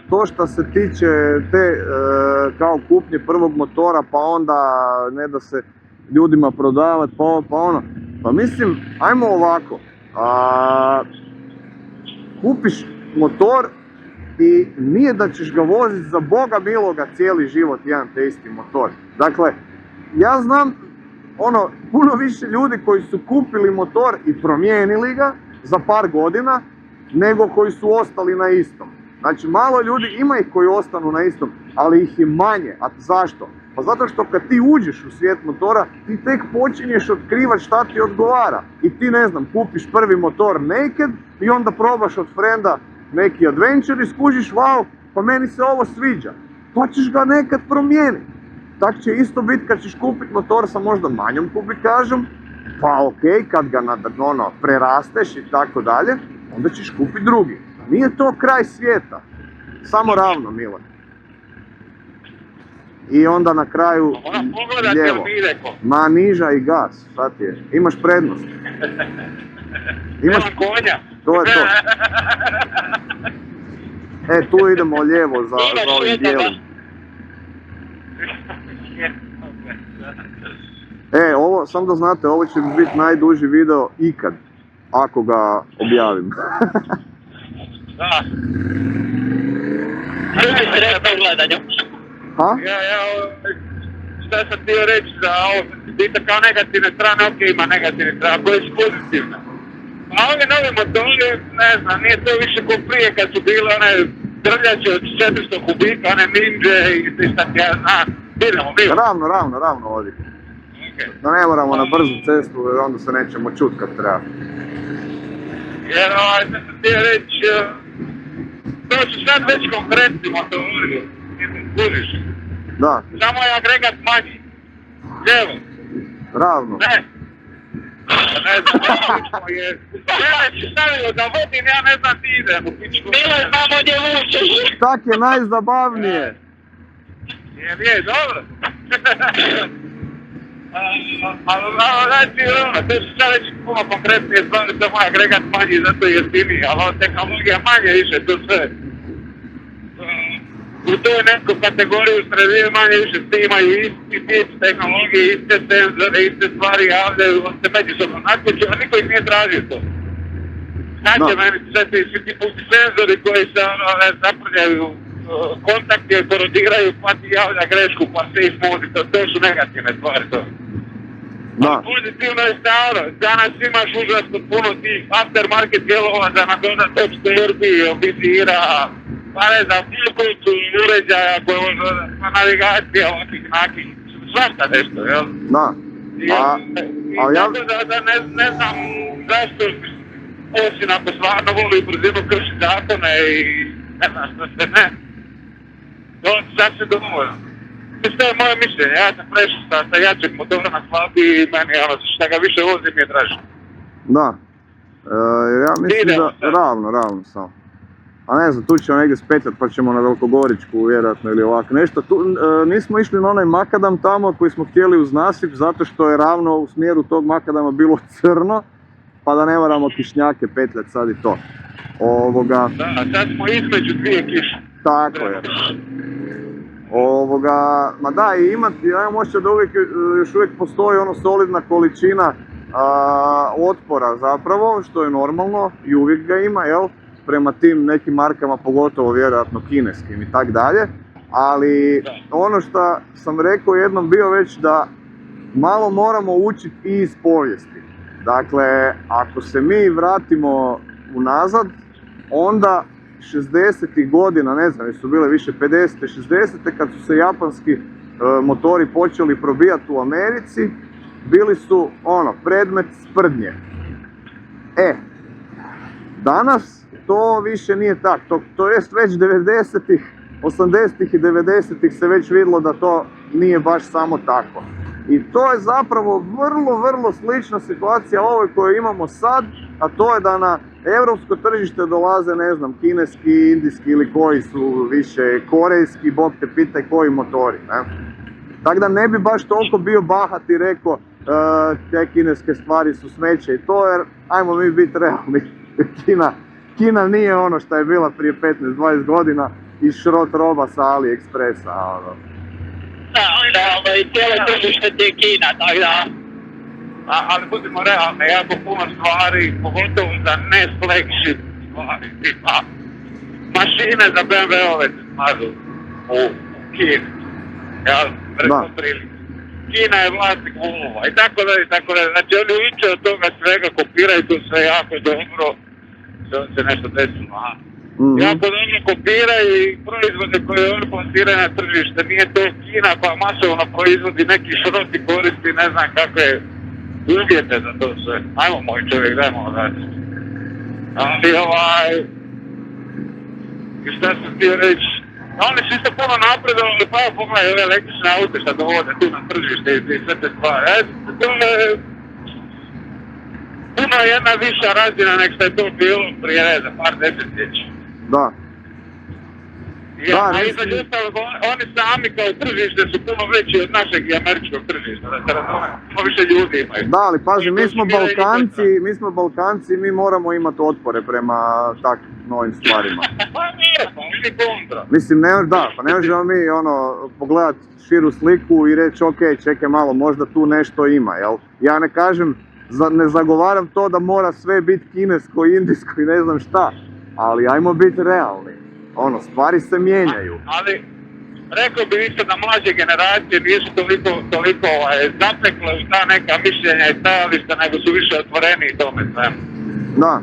To što se tiče te kao kupnje prvog motora, pa onda ne da se ljudima prodavati, pa ono. Pa mislim, ajmo ovako. Kupiš motor i nije da ćeš ga voziti za Boga miloga cijeli život jedan te isti motor. Dakle, ja znam puno više ljudi koji su kupili motor i promijenili ga za par godina nego koji su ostali na istom. Znači, malo ljudi, ima ih koji ostanu na istom, ali ih je manje. A zašto? Pa zato što kad ti uđeš u svijet motora, ti tek počinješ otkrivati šta ti odgovara. I ti, ne znam, kupiš prvi motor naked i onda probaš od frenda neki adventure i skužiš, wow, pa meni se ovo sviđa. Pa ćeš ga nekad promijeniti. Tako će isto biti kad ćeš kupiti motor sa možda manjom kubikažom, pa ok, kad ga prerasteš i tako dalje, onda ćeš kupiti drugi. Nije to kraj svijeta, samo ravno, Mile. I onda na kraju lijevo. Ma niža i gas, šta ti je? Imaš prednost. Imaš konja. To je to. Tu idemo lijevo za ovim dijelom. Ovo, sam da znate, ovo će biti najduži video ikad, ako ga objavim. Da. Šta sam htio reći za ovo, biti kao negativne strane, ok, ima negativne strane, koje su pozitivne. A ovi novi motori, ne znam, nije to više ko prije kad su bile one drljače od 400 kubika, one Ninja i šta ti ja znam. Idemo. Ravno ovdje. Da ne moramo na brzu cestu, jer onda se nećemo čut kad treba. Jer što sam htio reći, to su sad već konkretni motori, kužiš. Da. Samo je agregat manji. Lijevo. Ravno. Ne. Ne znam, stavio da vodim, ja ne znam ti idem u pičku. Milo, znamo gdje vučeš. Tak je najzabavnije. Je, dobro. Ali to su sad već puno konkretnije stvari, to je moj agregat manji, zato je jeftiniji, ali ova tehnologija manje više, to sve. U toj nekoj kategoriji sredine manje više svi imaju isti tip tehnologije, iste senzore, iste stvari javljaju, on se međusobno natječu, a niko ih nije tražio to. Znači, meni sve ti puti senzori koji se zaprljaju kontakti, korodiraju, pa ti javlja grešku, pa se ismudi, to su negativne stvari to. Da. Pozitivno je staro, danas imaš užasno puno tih aftermarket dijelova za nadodat opstorbi, obizira, pa ne znam, filkuću, uređaja koje možda, pa navigacija, ovakvih nakih, svašta nešto, jel? Da. Ali ja... Ne znam zašto, osim ako stvarno voli brzinu kršiti zakone i ne znam što se ne. To sad se dovoljno. To je moje mišljenje, ja sam prešao sa jačeg motora na slabi i meni šta ga više vozim je draže. Da. Ja mislim da ravno samo. a ne znam, tu ćemo negdje spetljati pa ćemo na Velikogoričku vjerojatno ili ovako nešto. Tu, nismo išli na onaj makadam tamo koji smo htjeli uz nasip zato što je ravno u smjeru tog makadama bilo crno, pa da ne moramo kišnjake petljati sad i to. Da, sad smo između dvije kiše. Tako je. Ma da, i ja imam osjećaj da još uvijek postoji ono solidna količina otpora zapravo, što je normalno i uvijek ga ima, jel? Prema tim nekim markama, pogotovo vjerojatno kineskim i tak dalje. Ali ono što sam rekao jednom bio već da malo moramo učiti i iz povijesti. Dakle, ako se mi vratimo unazad, onda 60. godina, ne znam, su bile više 50. 60. kad su se japanski motori počeli probijati u Americi, bili su predmet sprdnje. Danas to više nije tako, to jest već 90-ih, 80-ih i 90-ih se već vidjelo da to nije baš samo tako. I to je zapravo vrlo slična situacija ovoj koju imamo sad, a to je da na europsko tržište dolaze, ne znam, kineski, indijski ili koji su više korejski, bog te pitaj koji motori, ne? Tako da ne bi baš toliko bio bahat i rekao te kineske stvari su smeće i to, jer ajmo mi biti realni, Kina nije ono što je bila prije 15-20 godina i šrot roba sa AliExpressa. Da, i cijelo tržište ti je Kina, tako da. Ali budimo realni, jako puno stvari, pogotovo za ne flagship stvari, tipa mašine za BMW-ove se smažu u Kini, jel, preko prilike. Kina je vlasnik Volvo i tako dalje, znači oni uče od toga svega, kopiraju to sve jako dobro, se nešto desilo, jako dobro kopiraju i proizvode koje oni plasiraju na tržište, nije to Kina pa masovno proizvodi neki šrot i koristi ne znam kakve uvjete za to sve. Ajmo moj čovjek, dajmo odati. Ali i šta sam htio reći, oni su isto puno napredovali, pa pogledaj ove električne aute što dovode tu na tržište i sve te stvari. To je puno jedna viša razina nek što je to bilo prije par desetljeća. Da. A između ostalog, oni sami kao tržište su puno veći od našeg i američkog tržišta, da se razumije, puno više ljudi imaju. Da, ali pazi, mi smo Balkanci i mi moramo imati otpore prema takvim novim stvarima. Pa nije, pa vidi kontra. Mislim, ne možemo mi pogledati širu sliku i reći ok, čekaj malo, možda tu nešto ima, jel? Ja ne kažem, ne zagovaram to da mora sve biti kinesko, indijsko i ne znam šta, ali ajmo biti realni. Stvari se mijenjaju. Ali, rekao bi isto da mlađe generacije nisu toliko zapekle u ta neka mišljenja i stajališta, nego su više otvoreni i tome sve. Da.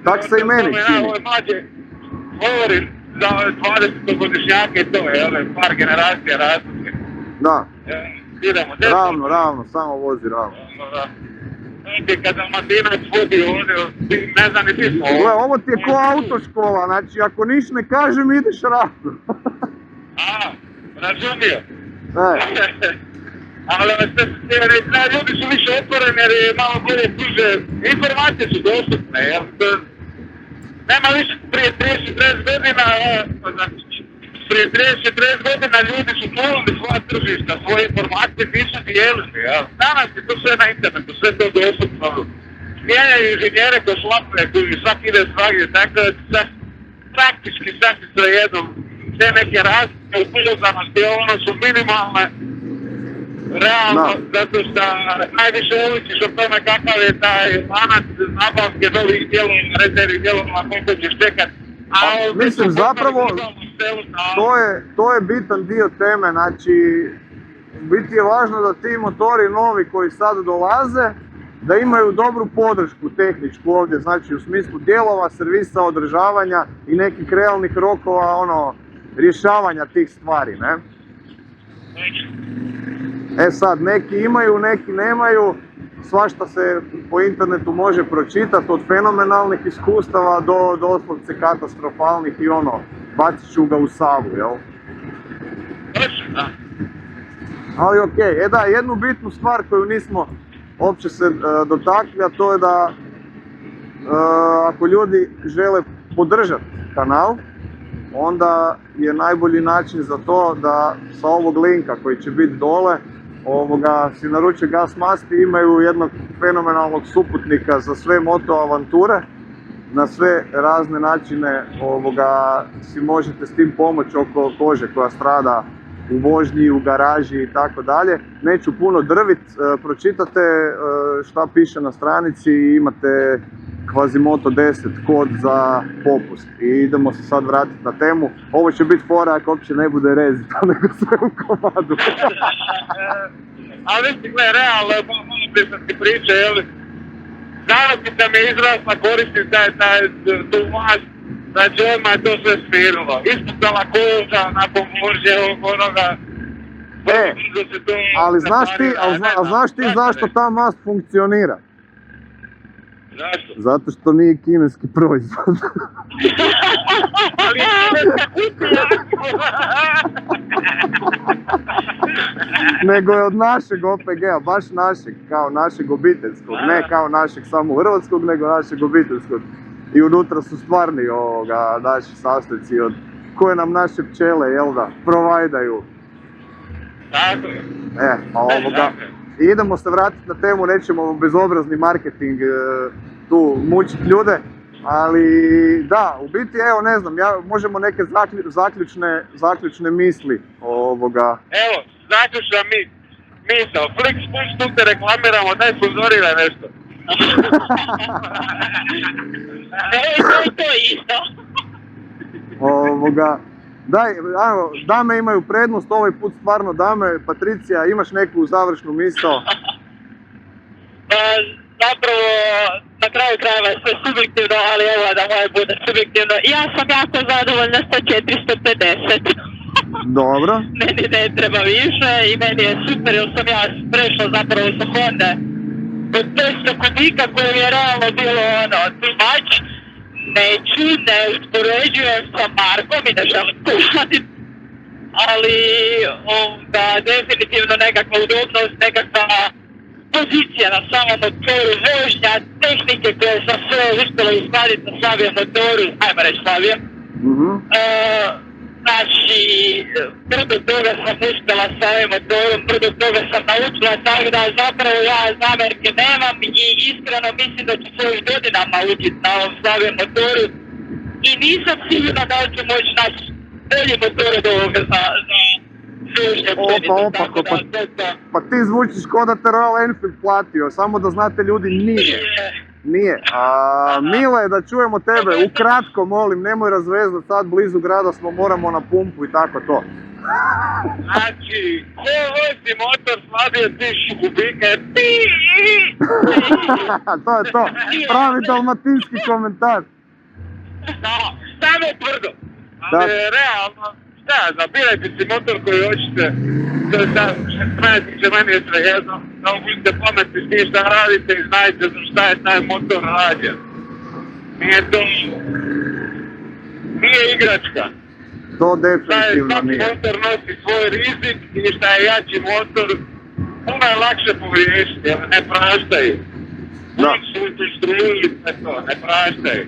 Tak se i meni čini. Ove mlađe, govorim za 20-godišnjake i to, par generacija razlike. Da. Idemo, ravno, samo vozi ravno. Kada Matinac vodi ovdje, ne znam ni ti smo ovdje. Gle, ovo ti je ko autoškola, znači ako niš ne kažem ideš ravno. Razumio. Ali ljudi su više otvoreni jer je malo bolje pruže, informacije su dostupne, jer nema više prije 30-40 godina, prije 30-40 godina ljudi su čuvali svoja tržišta, svoje informacije nisu dijelili, danas je to sve na internetu, sve to dostupno. Mijenjaju inženjere ko šlape, koji svaki ide svagdje, tako da praktički sasvim svejedno, te neke razlike u povezanosti, su minimalne, realno, zato što najviše ovisiš o tome kakav je taj lanac nabavke novih dijelova, rezervnih dijelova, koliko ćeš čekat. Mislim, zapravo, to je bitan dio teme, znači, biti je važno da ti motori novi koji sad dolaze, da imaju dobru podršku tehničku ovdje, znači u smislu dijelova, servisa, održavanja i nekih realnih rokova, rješavanja tih stvari, ne? Sad, neki imaju, neki nemaju, svašta se po internetu može pročitati, od fenomenalnih iskustava do doslovce katastrofalnih i bacit ću ga u Savu, jel? Ali okej, jednu bitnu stvar koju nismo uopće se dotakli, a to je da ako ljudi žele podržati kanal, onda je najbolji način za to da sa ovog linka koji će biti dole si naruče Gas Masti, imaju jednog fenomenalnog suputnika za sve moto avanture. Na sve razne načine si možete s tim pomoći oko kože koja strada u vožnji, u garaži i tako dalje. Neću puno drvit, pročitate šta piše na stranici i imate Quasimoto 10 kod za popust. I idemo se sad vratiti na temu. Ovo će biti fora ako uopće ne bude rezita, nego sve u komadu. Ali mislim, gledaj, realno, malo prije sam ti priča, jel? Danas da mi izrasla koristim tu vas, znači odmah je to sve smirilo. Ispustala koža, nakon vožnje onoga. Ali znaš ti zašto ta mast funkcionira? Zašto? Zato što nije kineski proizvod. Ali kineska kutija! Nego je od našeg OPG-a, baš našeg, kao našeg obiteljskog, ne kao našeg samo hrvatskog, nego našeg obiteljskog. I unutra su stvarni naši sastojci od koje nam naše pčele, jel da, provajdaju. Tako je. Idemo se vratiti na temu, nećemo bezobrazni marketing tu mučiti ljude, ali da, u biti, evo ne znam, možemo neke zaključne misli Evo, zaključna misao, Flixbus, tu te reklamiramo, daj sponzoriraj nešto. To je isto. Daj, dame imaju prednost, ovaj put stvarno dame. Patricija, imaš neku završnu misao? Zapravo, na kraju krajeva je sve subjektivno, ali evo da moje bude subjektivno. Ja sam jako zadovoljna sa 450. Dobro. Meni ne treba više i meni je super jer sam ja prešla zapravo sa Honda od 500 kubika koje je realno bilo too much. Neću, ne uspoređujem sa Markom i ne želim to raditi, ali definitivno nekakva udobnost, nekakva pozicija na samom motoru, vožnja, tehnike koje sam sve uspjela uskladiti na slabijem motoru, ajmo reći slabijem. Znači, brdo toga sam uspjela sa ovim motorom, brdo toga sam naučila, tako da zapravo ja zamjerke nemam i iskreno mislim da ću svojih godinama učiti na ovom slabijem motoru i nisam sigurna da ću moći naći bolji motor od ovoga za služnje općenito. Pa ti zvučiš ko da te Royal Enfield platio, samo da znate ljudi, nije. Mile, da čujemo tebe, ukratko molim, nemoj razvezati, sad blizu grada smo, moramo na pumpu i tako to. Znači, ko vozi motor slabije 1000 kubika je To je to, pravi dalmatinski komentar. Da, samo tvrdo. Ali realno, zabirajte si motor koji hoćete, to je sad, što meni je svejedno, da budete pametni s tim šta radite i znajte za šta je taj motor rađen. Nije igračka. To definitivno nije. Svaki motor nosi svoj rizik i šta je jači motor, puno je lakše pogriješiti, jer ne praštaju. Su struji, sve to, ne praštaju.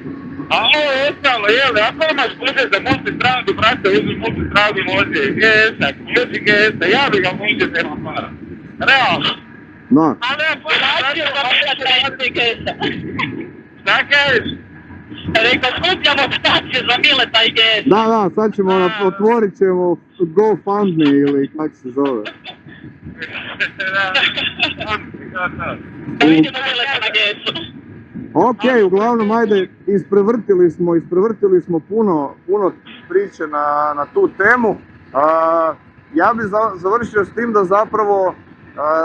A ovo je ostalo, ako imaš budžet za multistradu, brate, uzmi multistradu vozi GS-a, vozi GS-a, ja bi ga možda nema para. Realno. No. Ali ja Znači, za GS-a. Šta kažeš? Rekao, skupljamo staciju za Mileta i GS. Da, sad ćemo, otvorit ćemo GoFundMe ili kak se zove. Da vidimo Mileta na GS-u. Ok, uglavnom, ajde, isprevrtili smo puno priče na tu temu. Ja bih završio s tim da zapravo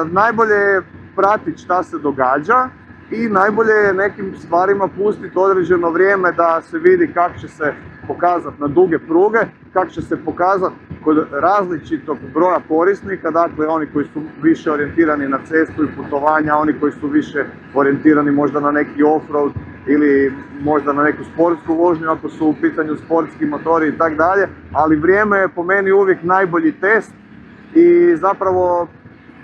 najbolje je pratiti šta se događa i najbolje je nekim stvarima pustiti određeno vrijeme da se vidi kako će se pokazati na duge pruge, kako će se pokazati kod različitog broja korisnika, dakle oni koji su više orijentirani na cestu i putovanja, oni koji su više orijentirani možda na neki off-road ili možda na neku sportsku vožnju ako su u pitanju sportski motori i tako dalje, ali vrijeme je po meni uvijek najbolji test i zapravo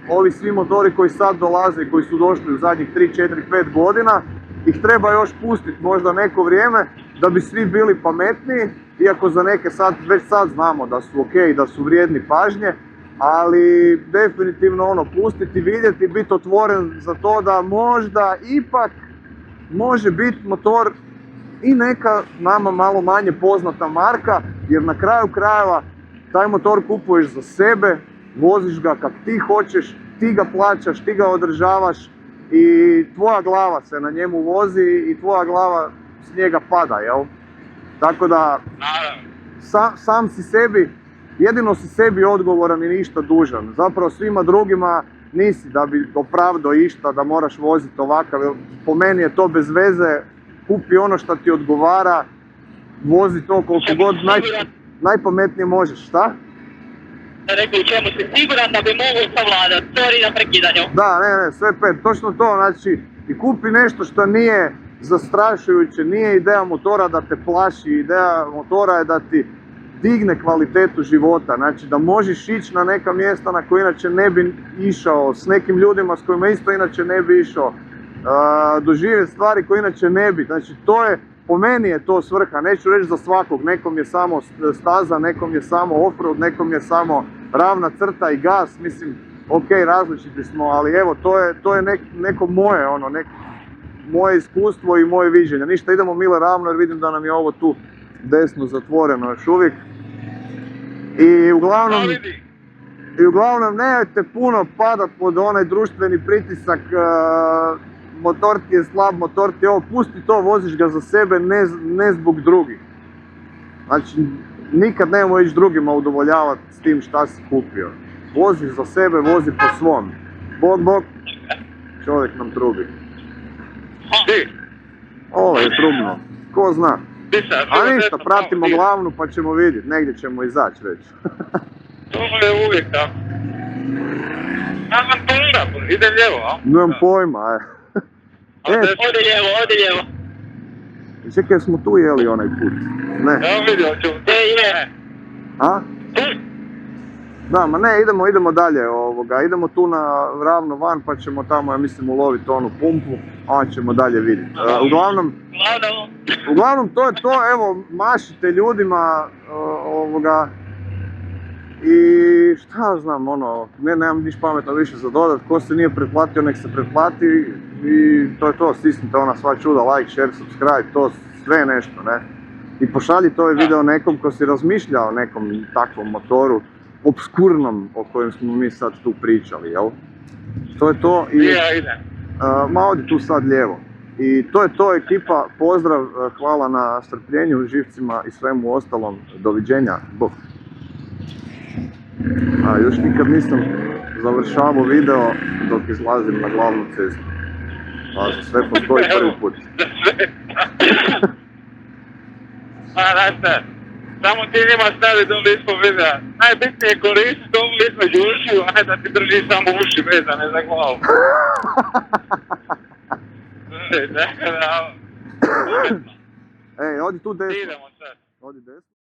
ovi svi motori koji sad dolaze i koji su došli u zadnjih 3, 4, 5 godina ih treba još pustiti možda neko vrijeme da bi svi bili pametniji, iako za neke već sad znamo da su ok, da su vrijedni pažnje, ali definitivno ono, pustiti, vidjeti, biti otvoren za to da možda ipak može biti motor i neka nama malo manje poznata marka, jer na kraju krajeva taj motor kupuješ za sebe, voziš ga kak ti hoćeš, ti ga plaćaš, ti ga održavaš i tvoja glava se na njemu vozi i tvoja glava s njega pada, jel? Tako da sam si sebi, jedino si sebi odgovoran i ništa dužan. Zapravo svima drugima nisi da bi opravdao išta, da moraš voziti ovakav. Po meni je to bez veze, kupi ono što ti odgovara, vozi to koliko god najpametnije možeš, šta? Rekli u čemu si siguran da bi mogao savladati, sorry na prekidanju. Da, ne, sve pet, točno to, znači i kupi nešto što nije zastrašujuće, nije ideja motora da te plaši, ideja motora je da ti digne kvalitetu života, znači da možeš ići na neka mjesta na koje inače ne bi išao, s nekim ljudima s kojima isto inače ne bi išao, doživjeti stvari koje inače ne bi, znači to je, po meni je to svrha, neću reći za svakog, nekom je samo staza, nekom je samo offroad, nekom je samo ravna crta i gas, mislim, ok, različiti smo, ali evo, to je neko moje, moje iskustvo i moje viđenje. Ništa, idemo mile ravno jer vidim da nam je ovo tu desno zatvoreno još uvijek. I uglavnom nemojte puno padat pod onaj društveni pritisak, motor ti je slab, motor ti je ovo, pusti to, voziš ga za sebe, ne zbog drugih. Znači, nikad nemoj ići drugima udovoljavati s tim šta si kupio. Voziš za sebe, vozi po svom. Bog, čovjek nam trubi. Ovo je trubno, ko zna. A ništa, pratimo glavnu pa ćemo vidjeti, negdje ćemo izaći već. To je uvijek tako. Nakon toga, ide lijevo, a? Nemam pojma, Odi lijevo. Čekaj, smo tu jeli onaj put? Ne. Evo vidio ću. Je. A? Da, ma ne, idemo dalje, idemo tu na ravno van pa ćemo tamo, ja mislim, uloviti onu pumpu, a onda ćemo dalje vidjeti. Uglavnom, to je to, evo, mašite ljudima, i šta znam, nemam niš pametno više za dodat, ko se nije pretplatio, nek se pretplati i to je to, stisnite ona sva čuda, like, share, subscribe, to sve nešto, ne. I pošaljite ovaj video nekom ko si razmišlja o nekom takvom motoru, obskurnom o kojem smo mi sad tu pričali, jel? To je to i... Ma odi tu sad lijevo. I to je to, ekipa, pozdrav, hvala na strpljenju, živcima i svemu ostalom, doviđenja, bok. Još nikad nisam završavao video dok izlazim na glavnu cestu. Pa za sve postoji prvi put. Samo ti njima stavi dole ispod videa. Najbitnije je koristiti ovu između ušiju, a ne da ti drži samo uši vezane za glavu. Ej, odi tu desno. Idemo sad. Odi desno.